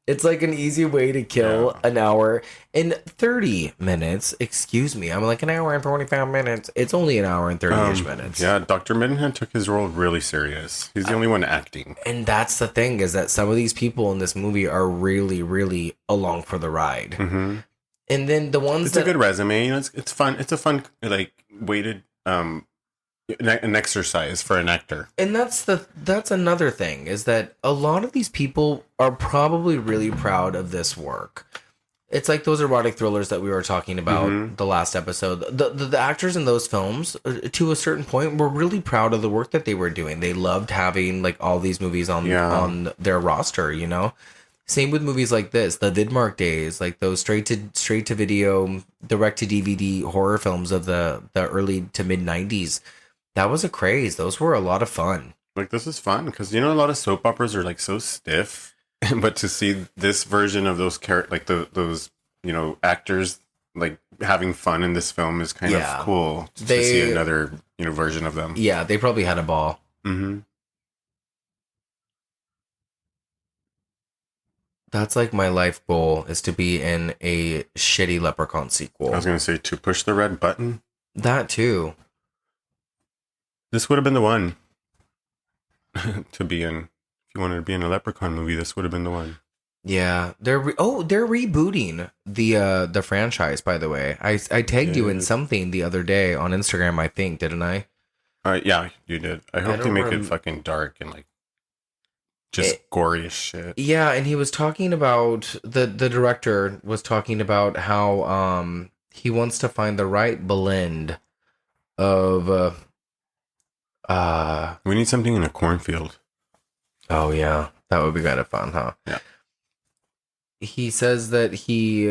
It's like an easy way to kill an hour in 30 minutes. Excuse me. I'm like an hour and 45 minutes. It's only an hour and 30-ish minutes. Yeah, Dr. Mittenhand took his role really serious. He's the only one acting. And that's the thing, is that some of these people in this movie are really, really along for the ride. Mm-hmm. And then the ones It's a good resume. It's fun. It's a fun, like, weighted, an exercise for an actor. And that's another thing, is that a lot of these people are probably really proud of this work. It's like those erotic thrillers that we were talking about the last episode. The actors in those films, to a certain point, were really proud of the work that they were doing. They loved having like all these movies on their roster, Same with movies like this, the Vidmark days, like those straight to video, direct to DVD horror films of the early to mid 90s. That was a craze. Those were a lot of fun. Like, this is fun because a lot of soap operas are like so stiff, but to see this version of those those actors like having fun in this film is kind of cool to see another version of them. Yeah, they probably had a ball. Mm-hmm. That's like my life goal, is to be in a shitty Leprechaun sequel. I was gonna say, to push the red button. That too. This would have been the one to be in. If you wanted to be in a Leprechaun movie, this would have been the one. Yeah, they're rebooting the franchise. By the way, I tagged you in something the other day on Instagram. I think, didn't I? Yeah, you did. I hope they make it fucking dark and like just gory as shit. Yeah, and he was talking about the director was talking about how he wants to find the right blend of we need something in a cornfield. Oh yeah, that would be kind of fun, huh? Yeah. He says that he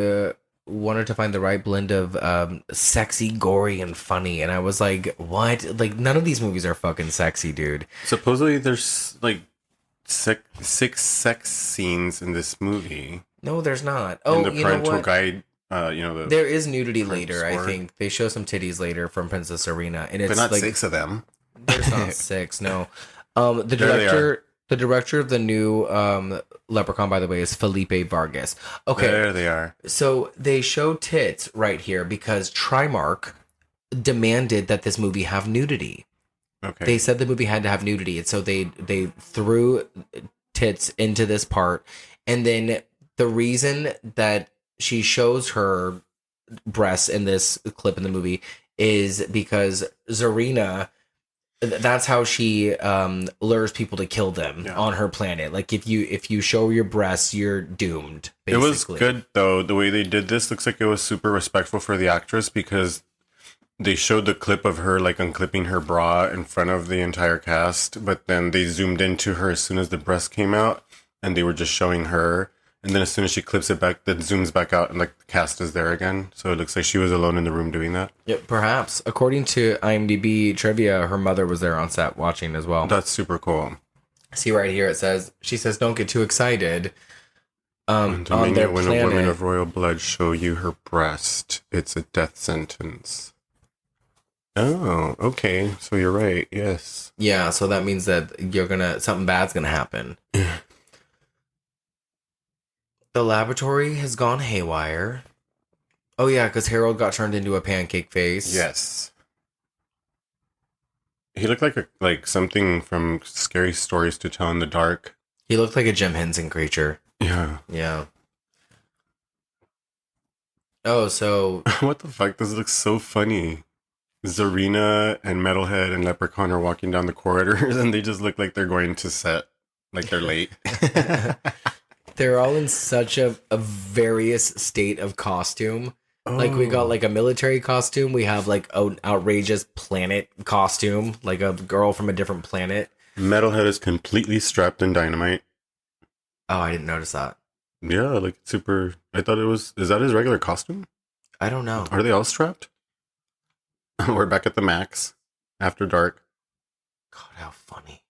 wanted to find the right blend of sexy, gory, and funny, and I was like, what? Like, none of these movies are fucking sexy, dude. Supposedly there's like six sex scenes in this movie. No, there's not. Oh, in the parental guide, there is nudity later. sword. I think they show some titties later from Princess Serena, and it's but not like 6 of them. there's not 6. No, the director of the new Leprechaun, by the way, is Felipe Vargas. Okay, There they are. so they show tits right here because Trimark demanded that this movie have nudity. Okay. They said the movie had to have nudity, and so they threw tits into this part. And then the reason that she shows her breasts in this clip in the movie is because Zarina That's how she lures people to kill them on her planet. Like if you show your breasts, you're doomed. Basically. It was good though. The way they did this looks like it was super respectful for the actress because they showed the clip of her like unclipping her bra in front of the entire cast, but then they zoomed into her as soon as the breast came out, and they were just showing her. And then as soon as she clips it back, that zooms back out and like the cast is there again. So it looks like she was alone in the room doing that. Yep, perhaps. According to IMDb trivia, her mother was there on set watching as well. That's super cool. See right here, she says, don't get too excited. On their when a woman of royal blood show you her breast, it's a death sentence. Oh, okay. So you're right. Yes. Yeah, so that means that something bad's gonna happen. The laboratory has gone haywire. Oh yeah, because Harold got turned into a pancake face. Yes. He looked like something from Scary Stories to Tell in the Dark. He looked like a Jim Henson creature. Yeah. Yeah. Oh, so what the fuck? This looks so funny. Zarina and Metalhead and Leprechaun are walking down the corridors, and they just look like they're going to set, like they're late. They're all in such a various state of costume. Oh. Like we got like a military costume. We have like an outrageous planet costume, like a girl from a different planet. Metalhead is completely strapped in dynamite. Oh, I didn't notice that. Yeah, like super. I thought it was. Is that his regular costume? I don't know. Are they all strapped? We're back at the max after dark. God, how funny.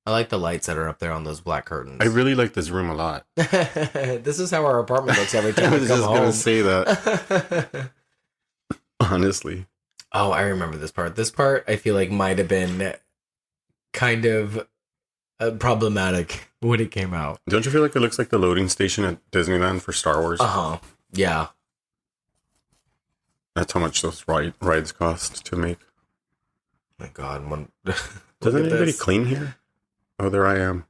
I like the lights that are up there on those black curtains. I really like this room a lot. This is how our apartment looks every time I was we come just home. going to say that. Honestly. Oh, I remember this part. This part, I feel like, might have been kind of problematic when it came out. Don't you feel like it looks like the loading station at Disneyland for Star Wars? Uh-huh. Yeah. That's how much those rides cost to make. My God. Doesn't anybody clean here? Oh, there I am.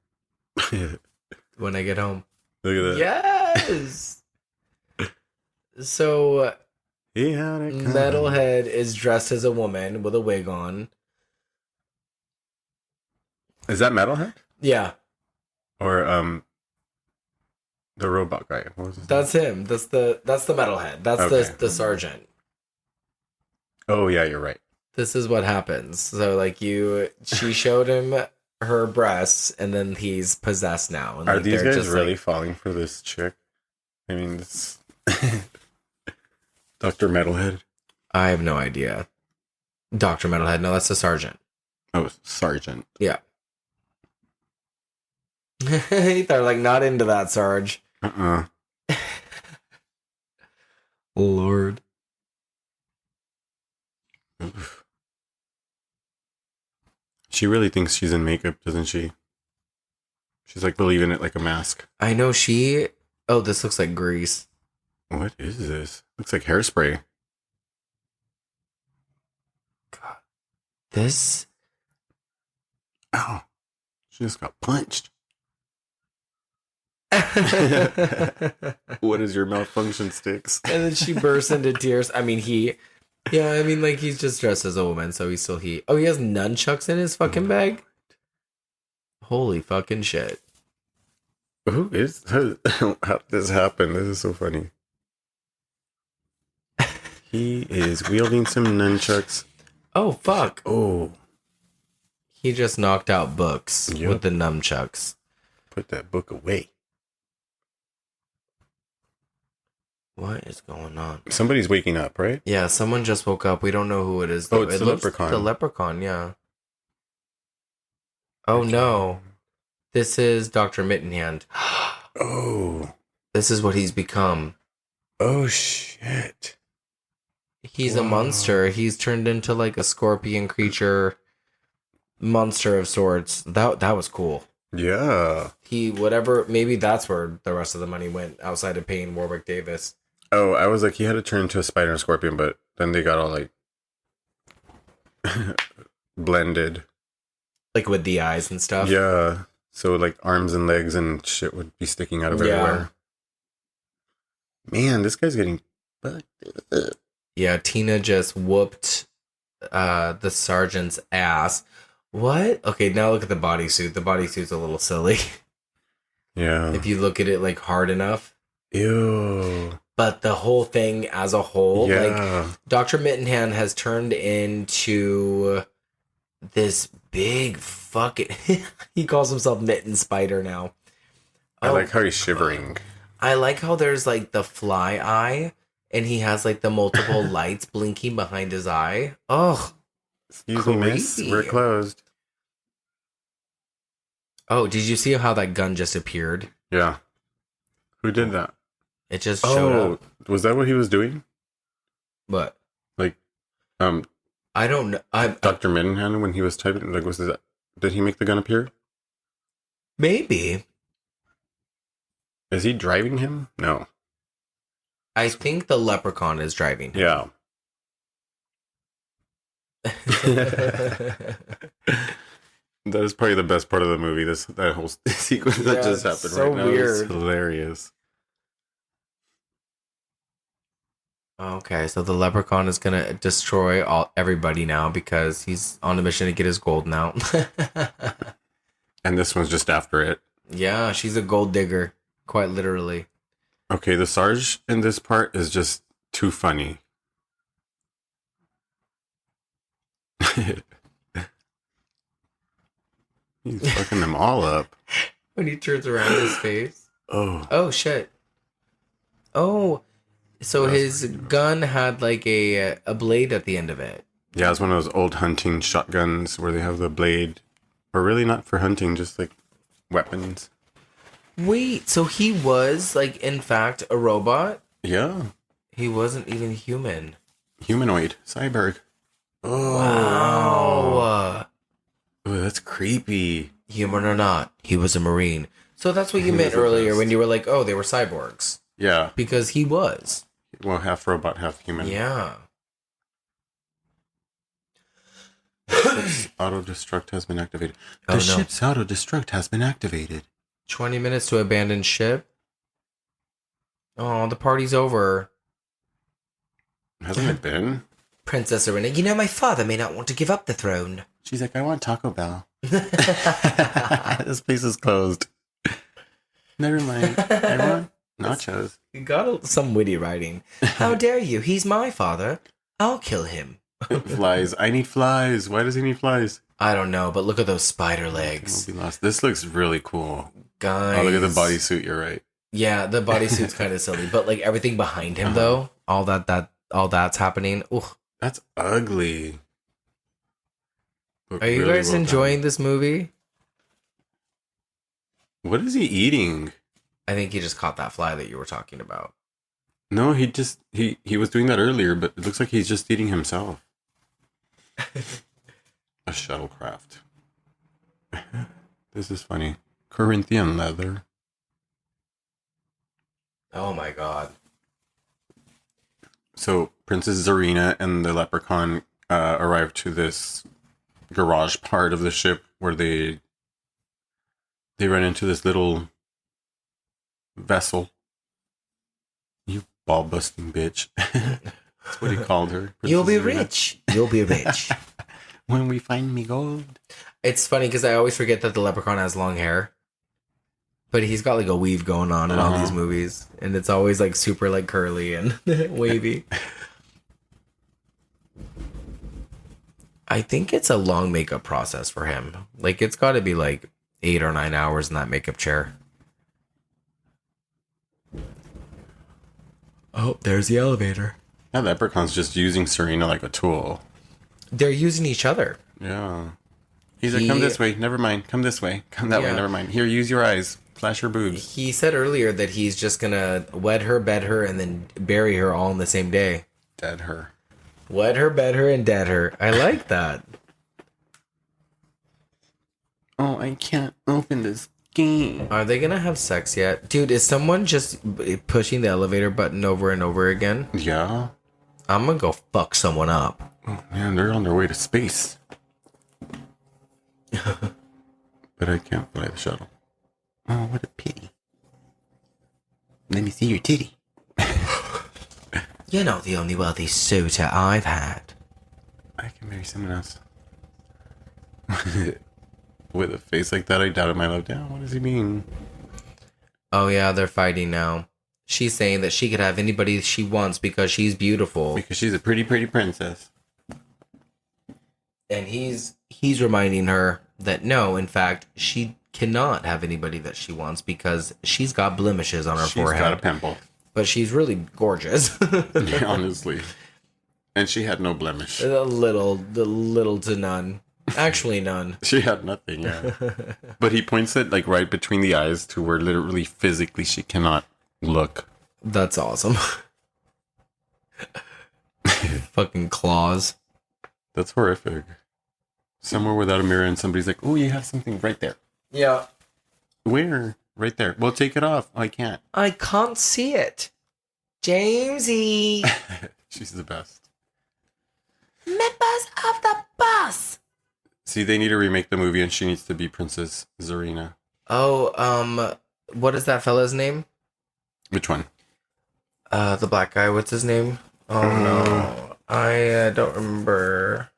When I get home. Look at that. Yes! So, Metalhead is dressed as a woman with a wig on. Is that Metalhead? Yeah. Or, the robot guy. What was his That's him. That's the Metalhead. That's okay. the sergeant. Oh, yeah, you're right. This is what happens. So, like, she showed him her breasts, and then he's possessed now. And, are like, these guys just, really like, falling for this chick? I mean, this Dr. Metalhead. I have no idea. Dr. Metalhead. No, that's the sergeant. Oh, sergeant. Yeah. They're like, not into that, Sarge. Lord. Oof. She really thinks she's in makeup, doesn't she? She's like believing it like a mask. I know she... Oh, this looks like grease. What is this? Looks like hairspray. God. This... Ow. She just got punched. What is your malfunction, Sticks? And then she bursts into tears. I mean, like, he's just dressed as a woman, so he's still he. Oh, he has nunchucks in his fucking bag? Holy fucking shit. How did this happen? This is so funny. He is wielding some nunchucks. Oh, fuck. Oh. He just knocked out books with the nunchucks. Put that book away. What is going on? Somebody's waking up, right? Yeah, someone just woke up. We don't know who it is. Oh, it's the Leprechaun. The Leprechaun, yeah. Oh, no. This is Dr. Mittenhand. Oh. This is what he's become. Oh, shit. He's a monster. He's turned into like a scorpion creature, monster of sorts. That was cool. Yeah. Maybe that's where the rest of the money went outside of paying Warwick Davis. Oh, I was like, he had to turn into a spider and scorpion, but then they got all like blended. Like with the eyes and stuff? Yeah. So like arms and legs and shit would be sticking out of everywhere. Man, this guy's getting fucked up. Yeah, Tina just whooped the sergeant's ass. What? Okay, now look at the bodysuit. The bodysuit's a little silly. Yeah. If you look at it like hard enough. Ew. But the whole thing as a whole, Yeah. like Dr. Mittenhand has turned into this big fucking he calls himself Mitten Spider now. I like how he's shivering. I like how there's like the fly eye and he has like the multiple lights blinking behind his eye. Oh, Excuse me, miss. creepy. We're closed. Oh, did you see how that gun just appeared? Yeah. Who did that? It just showed up. Was that what he was doing? But Like, I don't know. Dr. Mittenhand, when he was typing, like, did he make the gun appear? Maybe. Is he driving him? No. I think the leprechaun is driving him. Yeah. That is probably the best part of the movie. That whole sequence that just happened so right now is weird. hilarious. Okay, so the leprechaun is gonna destroy everybody now because he's on a mission to get his gold now. And this one's just after it. Yeah, she's a gold digger, quite literally. Okay, the Sarge in this part is just too funny. He's fucking them all up. When he turns around his face. Oh. Oh shit. Oh, so his gun had like a blade at the end of it. Yeah, it's one of those old hunting shotguns where they have the blade. Or really not for hunting, just like weapons. Wait, so he was like in fact a robot? Yeah. He wasn't even human. Humanoid. Cyborg. Oh. Wow. Oh, that's creepy. Human or not, he was a Marine. So that's what you He meant was the earlier best. when you were like, oh, they were cyborgs. Yeah. Because he was. Well, half robot, half human. Yeah. Auto-destruct has been activated. Oh, The no. ship's auto-destruct has been activated. 20 minutes to abandon ship. Oh, the party's over. Hasn't it been? Princess Arena. You know, my father may not want to give up the throne. She's like, I want Taco Bell. This place is closed. Never mind. I want nachos. You got some witty writing. How dare you? He's my father. I'll kill him. Flies. I need flies. Why does he need flies? I don't know, but look at those spider I'll legs. be lost. This looks really cool. Guys. Oh, look at the bodysuit. You're right. Yeah, the bodysuit's kind of silly, but like everything behind him though, all that's happening. Ooh. That's ugly. But Are you really guys well enjoying done. this movie? What is he eating? I think he just caught that fly that you were talking about. No, he was doing that earlier, but it looks like he's just eating himself. A shuttlecraft. This is funny. Corinthian leather. Oh my god. So Princess Zarina and the leprechaun arrive to this garage part of the ship where they run into this little vessel. You ball busting bitch. That's what he called her. You'll be Princess Zarina. rich. You'll be rich. When we find me gold. It's funny because I always forget that the leprechaun has long hair. But he's got like a weave going on in all these movies. And it's always like super like curly and wavy. I think it's a long makeup process for him. Like it's got to be like 8 or 9 hours in that makeup chair. Oh, there's the elevator. That leprechaun's just using Serena like a tool. They're using each other. Yeah. He's like, come this way. Never mind. Come this way. Come that way. Yeah. Never mind. Here, use your eyes. Flash your boobs. He said earlier that he's just gonna wed her, bed her, and then bury her all in the same day. Dead her. Wed her, bed her, and dead her. I like that. Oh, I can't open this game. Are they gonna have sex yet? Dude, is someone just pushing the elevator button over and over again? Yeah. I'm gonna go fuck someone up. Oh, man, they're on their way to space. But I can't fly the shuttle. Oh, what a pity. Let me see your titty. You're not the only wealthy suitor I've had. I can marry someone else. With a face like that, I doubted my love down. What does he mean? Oh yeah, they're fighting now. She's saying that she could have anybody she wants because she's beautiful. Because she's a pretty, pretty princess. And he's reminding her that no, in fact, she cannot have anybody that she wants because she's got blemishes on her forehead. She's got a pimple. But she's really gorgeous. Yeah, honestly. And she had no blemish. The little to none. Actually, none. She had nothing, yeah. But he points it like right between the eyes to where literally physically she cannot look. That's awesome. Fucking claws. That's horrific. Somewhere without a mirror and somebody's like, oh, you have something right there. Yeah. Where? Right there. Well, take it off. I can't. I can't see it. Jamesy. She's the best. Members of the bus. See, they need to remake the movie and she needs to be Princess Zarina. Oh, what is that fella's name? Which one? The black guy. What's his name? Oh no, I don't remember.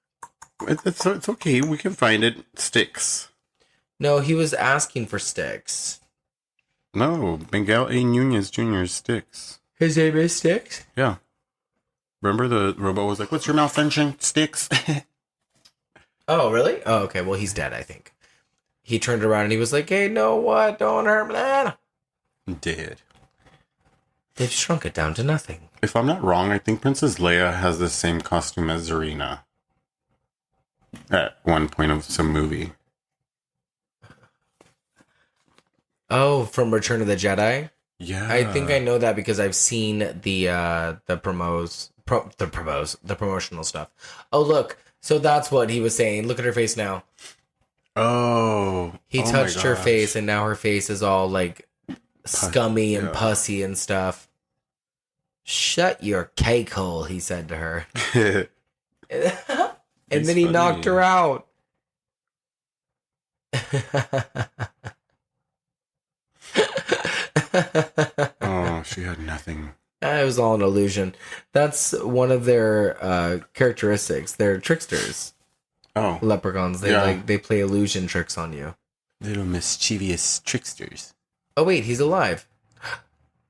It's okay. We can find it. Sticks. No, he was asking for Sticks. No, Miguel A. Nunez Jr.'s Sticks. His name is Sticks? Yeah. Remember the robot was like, what's your malfunction? Sticks. Oh, really? Oh, okay. Well, he's dead, I think. He turned around and he was like, hey, no, what? Don't hurt me. Dead. They've shrunk it down to nothing. If I'm not wrong, I think Princess Leia has the same costume as Zarina. At one point of some movie. Oh, from Return of the Jedi? Yeah. I think I know that because I've seen the promotional stuff. Oh, look. So that's what he was saying. Look at her face now. Oh. He touched her face and now her face is all like scummy and yeah. pussy and stuff. Shut your cake hole, he said to her. And then he knocked her out. Oh, she had nothing. It was all an illusion. That's one of their characteristics. They're tricksters. Oh. Leprechauns. They play illusion tricks on you. Little mischievous tricksters. Oh wait, he's alive.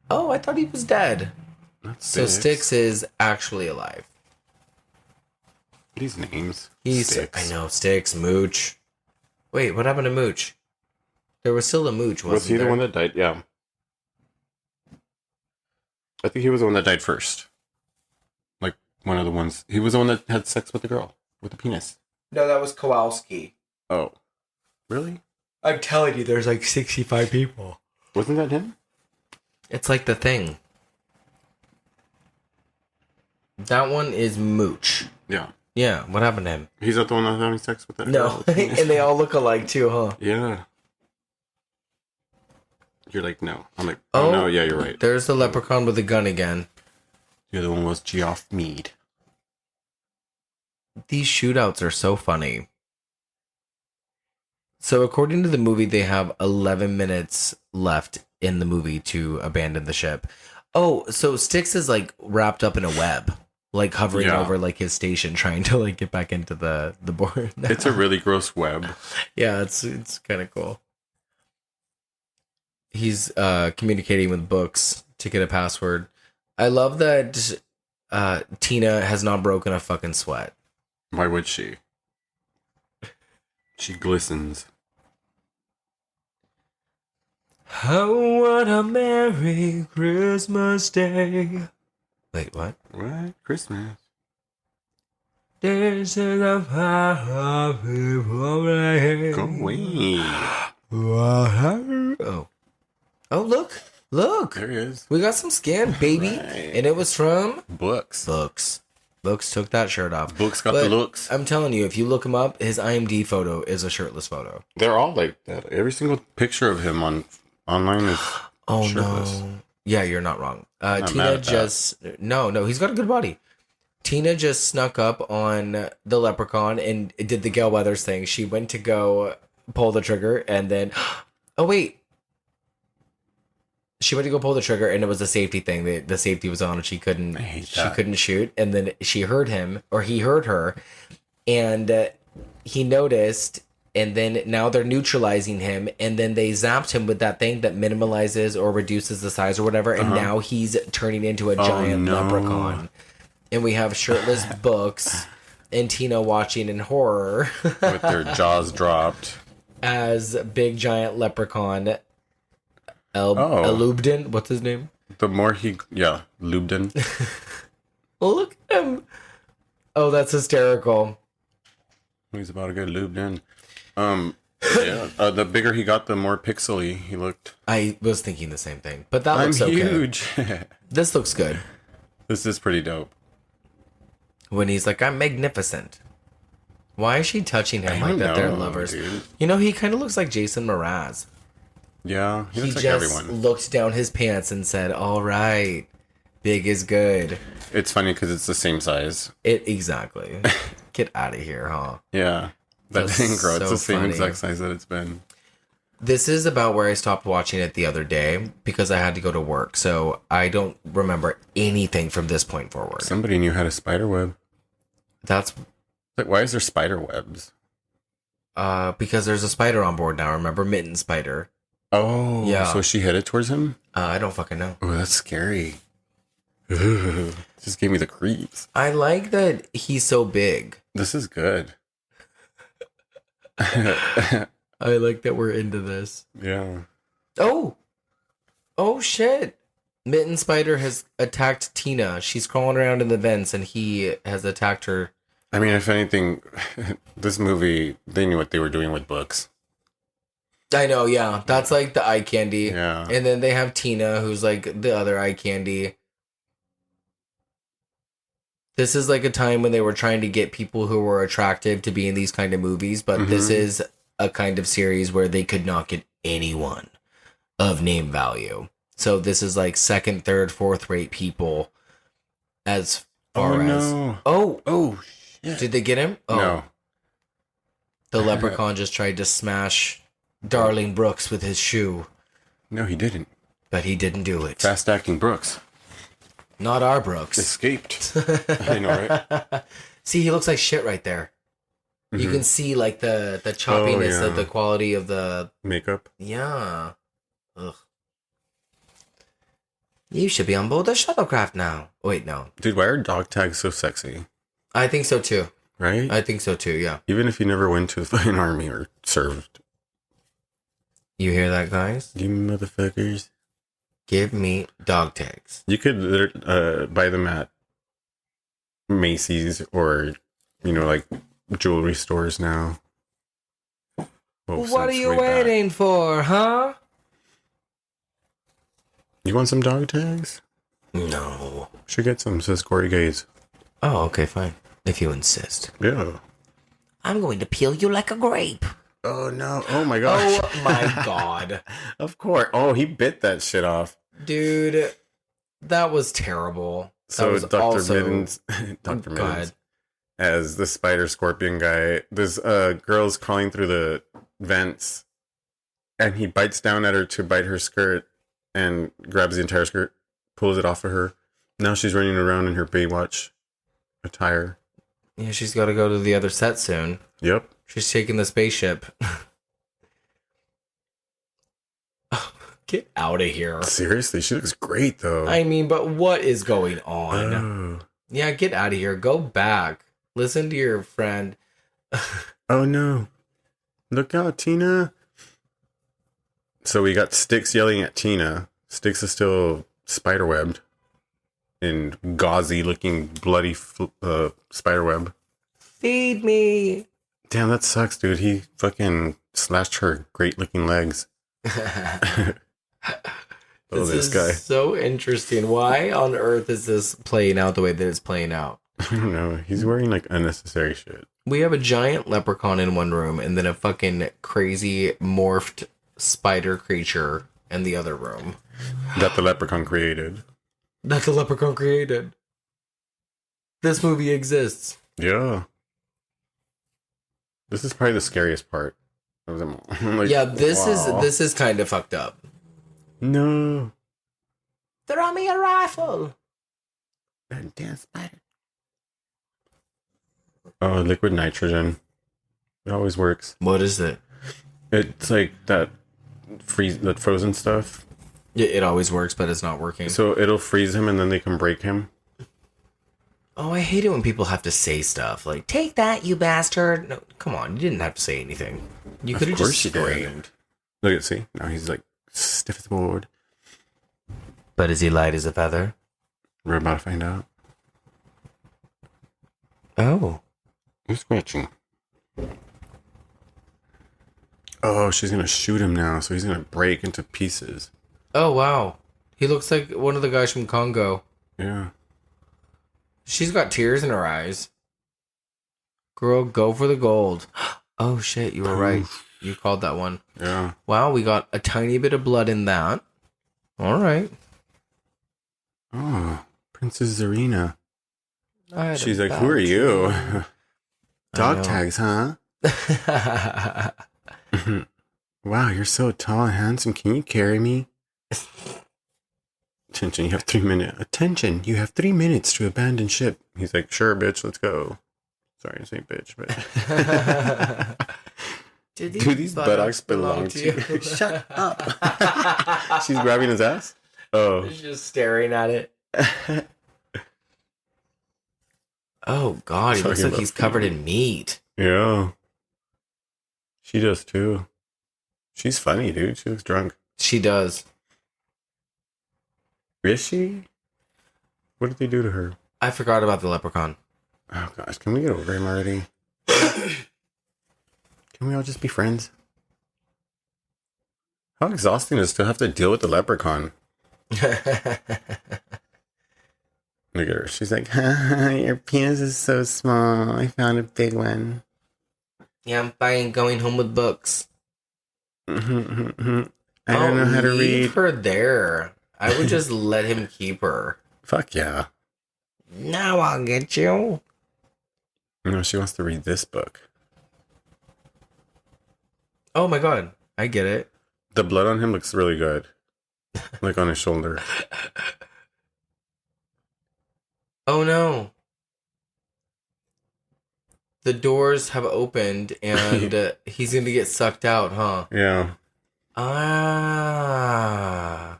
Oh, I thought he was dead. That's So Styx is actually alive. These names. I know, Styx, Mooch. Wait, what happened to Mooch? There was still a Mooch, wasn't Was he there? the one that died? Yeah. I think he was the one that died first. Like, one of the ones. He was the one that had sex with the girl. With the penis. No, that was Kowalski. Oh. Really? I'm telling you, there's like 65 people. Wasn't that him? It's like The Thing. That one is Mooch. Yeah. Yeah, what happened to him? He's not the one that's having sex with that No, girl with the penis? and they all look alike too, huh? Yeah. You're like, no. I'm like, oh no, yeah, you're right. There's the leprechaun with the gun again. The other one was Geoff Mead. These shootouts are so funny. So according to the movie, they have 11 minutes left in the movie to abandon the ship. Oh, so Styx is like wrapped up in a web, like hovering over like his station, trying to like get back into the board. It's a really gross web. Yeah, it's kind of cool. He's communicating with books to get a password. I love that Tina has not broken a fucking sweat. Why would she? She glistens. Oh, what a Merry Christmas Day. Wait, what? What? Christmas. This is a happy day. Go away. Oh. Oh, look. Look. There he is. We got some scan, baby. Right. And it was from Books. Books. Books took that shirt off. Books got But the looks. I'm telling you, if you look him up, his IMDb photo is a shirtless photo. They're all like that. Every single picture of him online is shirtless. No. Yeah, you're not wrong. Not mad Tina at that. just... No, he's got a good body. Tina just snuck up on the leprechaun and did the Gail Weathers thing. She went to go pull the trigger and then... Oh, wait. She went to go pull the trigger and it was a safety thing. The safety was on and she couldn't shoot. And then she heard him, or he heard her, and he noticed And then now they're neutralizing him, and then they zapped him with that thing that minimalizes or reduces the size or whatever, and now he's turning into a giant leprechaun. And we have shirtless Books and Tina watching in horror With their jaws dropped. as big giant leprechaun Elubden. What's his name? The more Lubden. Look at him. Oh, that's hysterical. He's about to get lubed in. The bigger he got, the more pixely he looked. I was thinking the same thing, but that I'm looks okay. huge. This looks good. This is pretty dope. When he's like, I'm magnificent. Why is she touching him like that? They're lovers. Dude. You know, he kind of looks like Jason Mraz. Yeah, he looks like just everyone. looked down his pants and said, all right, big is good. It's funny because it's the same size. Exactly. Get out of here, huh? Yeah. That That's didn't grow. It's so the same funny. exact size that it's been. This is about where I stopped watching it the other day because I had to go to work. So I don't remember anything from this point forward. Somebody knew how to spider web. That's Like, why is there spider webs? because there's a spider on board now. Remember Mitten Spider? Oh, Yeah. So she headed towards him? I don't fucking know. Oh, that's scary. Ugh. Just gave me the creeps. I like that he's so big. This is good. I like that we're into this. Yeah. Oh shit. Mitten Spider has attacked Tina. She's crawling around in the vents and he has attacked her. I mean, if anything, this movie, they knew what they were doing with Books. I know, yeah. That's like the eye candy. Yeah. And then they have Tina, who's like the other eye candy. This is like a time when they were trying to get people who were attractive to be in these kind of movies, but this is a kind of series where they could not get anyone of name value. So this is like second, third, fourth rate people as far as... Oh, shit. Did they get him? Oh. No. The leprechaun just tried to smash Darling Brooks with his shoe, No, he didn't. but he didn't do it. Fast acting Brooks Not our Brooks. escaped. I know, right? See, he looks like shit right there. You can see like the choppiness of the quality of the... Makeup. Yeah. Ugh. You should be on board the shuttlecraft now. Wait, no. Dude, why are dog tags so sexy? I think so too. Right? I think so too, yeah. Even if you never went to the fucking army or served. You hear that, guys? You motherfuckers. Give me dog tags. You could buy them at Macy's or, like jewelry stores now. Well, What are since you way back. waiting for, huh? You want some dog tags? No. Should get some, says Corey Gaze. Oh, okay, fine. If you insist. Yeah. I'm going to peel you like a grape. Oh no. Oh my gosh. Oh my god. Of course. Oh, he bit that shit off. Dude, that was terrible. That So was Dr. also... Middens, Dr. Middens, as the spider scorpion guy, this girl's crawling through the vents, and he bites down at her to bite her skirt, and grabs the entire skirt, pulls it off of her. Now she's running around in her Baywatch attire. Yeah, she's got to go to the other set soon. Yep. She's taking the spaceship. Get out of here. Seriously, she looks great though. I mean, but what is going on? Oh. Yeah, get out of here. Go back. Listen to your friend. Oh no. Look out, Tina. So we got Styx yelling at Tina. Styx is still spiderwebbed in gauzy looking bloody spiderweb. Feed me. Damn, that sucks, dude. He fucking slashed her great looking legs. This this is guy. so interesting. Why on earth is this playing out the way that it's playing out? I don't know. He's wearing like unnecessary shit. We have a giant leprechaun in one room and then a fucking crazy morphed spider creature in the other room. That the leprechaun created. That the leprechaun created. This movie exists. Yeah. This is probably the scariest part of them all. Like, Yeah, this wow. is kind of fucked up. No. Throw me a rifle. Damn spider. Oh, liquid nitrogen. It always works. What is it? It's like that frozen stuff. Yeah, it always works, but it's not working. So it'll freeze him and then they can break him. Oh, I hate it when people have to say stuff like, take that, you bastard. No, come on. You didn't have to say anything. You could have just screamed. Look at, see? Now he's like stiff as a board. But is he light as a feather? We're about to find out. Oh. Who's scratching? Oh, she's going to shoot him now, so he's going to break into pieces. Oh, wow. He looks like one of the guys from Congo. Yeah. She's got tears in her eyes. Girl, go for the gold. Oh, shit, you were right. You called that one. Yeah. Wow, we got a tiny bit of blood in that. All right. Oh, Princess Zarina. She's like, bad who are you? dream. Dog tags, huh? Wow, you're so tall and handsome. Can you carry me? Attention, you have 3 minutes. Attention, you have 3 minutes to abandon ship. He's like, sure, bitch, let's go. Sorry to say bitch, but... Do these buttocks belong to you? Shut up. She's grabbing his ass? Oh. She's just staring at it. Oh, God, he looks like he's covered in meat. Yeah. She does, too. She's funny, dude. She looks drunk. She does. Is she? What did they do to her? I forgot about the leprechaun. Oh, gosh. Can we get over him already? Can we all just be friends? How exhausting is it to have to deal with the leprechaun? Look at her. She's like, your penis is so small. I found a big one. Yeah, I'm fine going home with books. I don't know how to read. Leave her there. I would just let him keep her. Fuck yeah. Now I'll get you. No, she wants to read this book. Oh my God. I get it. The blood on him looks really good. Like on his shoulder. Oh no. The doors have opened and he's going to get sucked out, huh? Yeah. Ah.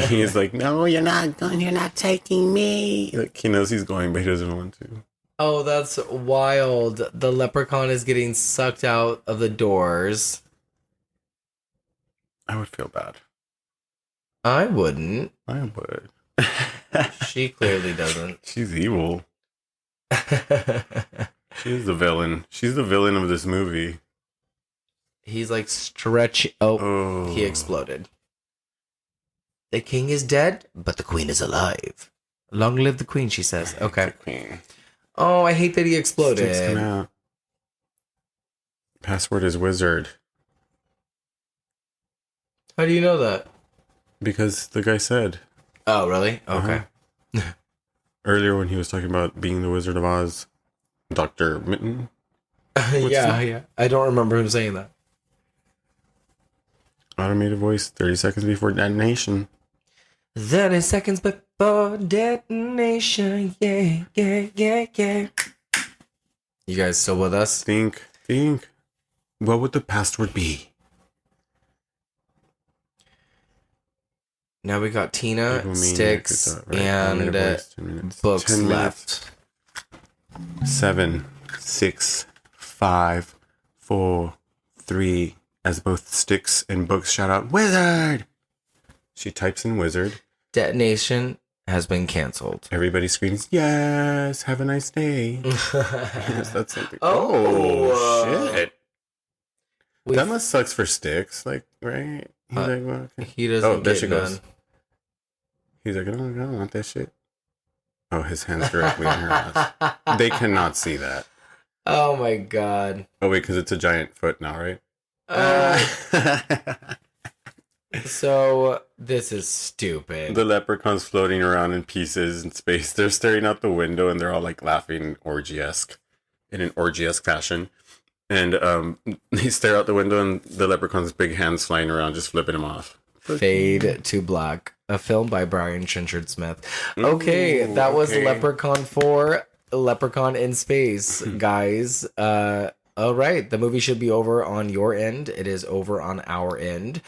He's like, no, you're not going. You're not taking me. Like, he knows he's going, but he doesn't want to. Oh, that's wild. The leprechaun is getting sucked out of the doors. I would feel bad. I wouldn't. I would. She clearly doesn't. She's evil. She's the villain. She's the villain of this movie. He's like stretch. Oh, he exploded. The king is dead, but the queen is alive. Long live the queen, she says. Okay. Queen. Oh, I hate that he exploded. Sticks come out. Password is wizard. How do you know that? Because the guy said. Oh, really? Okay. Earlier when he was talking about being the Wizard of Oz, Dr. Mitten. Yeah. I don't remember him saying that. Automated voice, 30 seconds before detonation. 30 seconds before detonation. Yeah. You guys still with us? Think. What would the password be? Now we got Tina, Sticks, and books left. 7, 6, 5, 4, 3. As both Sticks and Books shout out, Wizard! She types in Wizard. Detonation has been canceled. Everybody screams, yes, have a nice day. Yes, that's something. Shit. That must sucks for Sticks, like, right? He's like, well, okay. He doesn't there get she goes. none. He's like, I don't want that shit. Oh, his hand's directly in her ass. They cannot see that. Oh my God. Oh, wait, because it's a giant foot now, right? So, this is stupid. The leprechaun's floating around in pieces in space. They're staring out the window and they're all like laughing in an orgy-esque fashion. And they stare out the window and the leprechaun's big hands flying around, just flipping him off. Fade to Black, a film by Brian Trenchard Smith. Okay, that was Leprechaun 4. Leprechaun in Space, guys. All right, the movie should be over on your end. It is over on our end.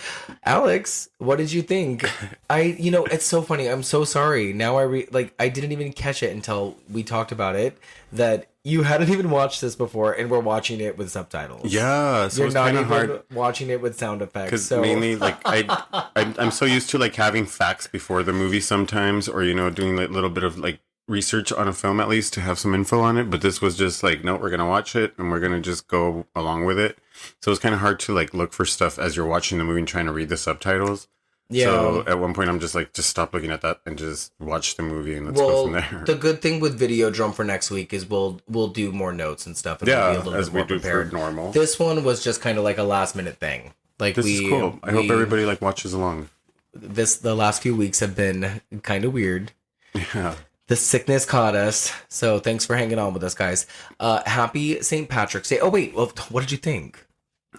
Alex, what did you think? It's so funny. I'm so sorry. Now I didn't even catch it until we talked about it, that you hadn't even watched this before, and we're watching it with subtitles. Yeah, so You're it's not kind even of hard watching it with sound effects. because So mainly like I'm so used to like having facts before the movie sometimes, or doing like a little bit of like research on a film at least to have some info on it. But this was just like, no, we're gonna watch it and we're gonna just go along with it. So it's kind of hard to like look for stuff as you're watching the movie and trying to read the subtitles. yeah. So at one point I'm just like, just stop looking at that and just watch the movie and let's go from there. The good thing with Videodrome for next week is we'll do more notes and stuff. And we'll be a little as bit more we do prepared. for normal. This one was just kind of like a last minute thing. Like This is cool. I hope everybody like watches along. The last few weeks have been kind of weird. Yeah. The sickness caught us. So thanks for hanging on with us, guys. Happy St. Patrick's Day. Oh wait, well, what did you think?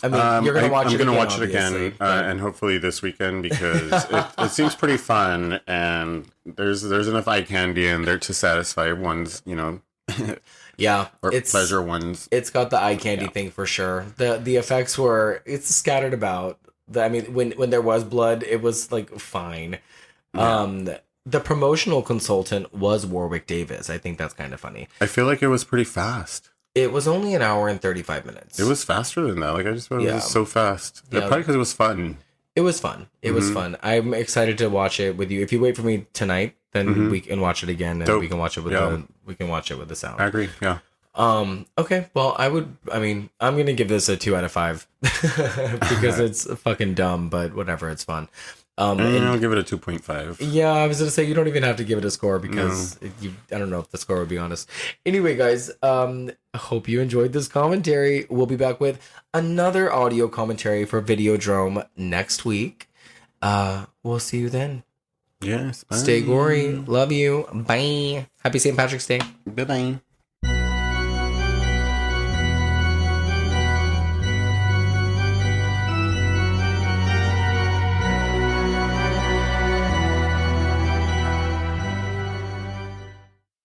I mean, you're gonna watch it. I'm gonna watch it again, and hopefully this weekend because it seems pretty fun, and there's enough eye candy in there to satisfy one's, yeah, or it's pleasure ones. It's got the eye candy thing for sure. The effects it's scattered about. When there was blood, it was like fine. Yeah. The promotional consultant was Warwick Davis. I think that's kind of funny. I feel like it was pretty fast. It was only an hour and 35 minutes. It was faster than that. Like I just thought it was so fast. Yeah. Probably because it was fun. It was fun. It was fun. I'm excited to watch it with you. If you wait for me tonight, then we can watch it again, and we can watch it with the sound. I agree. Yeah. Okay. Well, I'm gonna give this a 2 out of 5 because it's fucking dumb, but whatever. It's fun. And I'll give it a 2.5. Yeah, I was gonna say you don't even have to give it a score because I don't know if the score would be honest. Anyway, guys, I hope you enjoyed this commentary. We'll be back with another audio commentary for Videodrome next week. We'll see you then. Yes. Bye. Stay gory. Love you. Bye. Happy St. Patrick's Day. Bye-bye.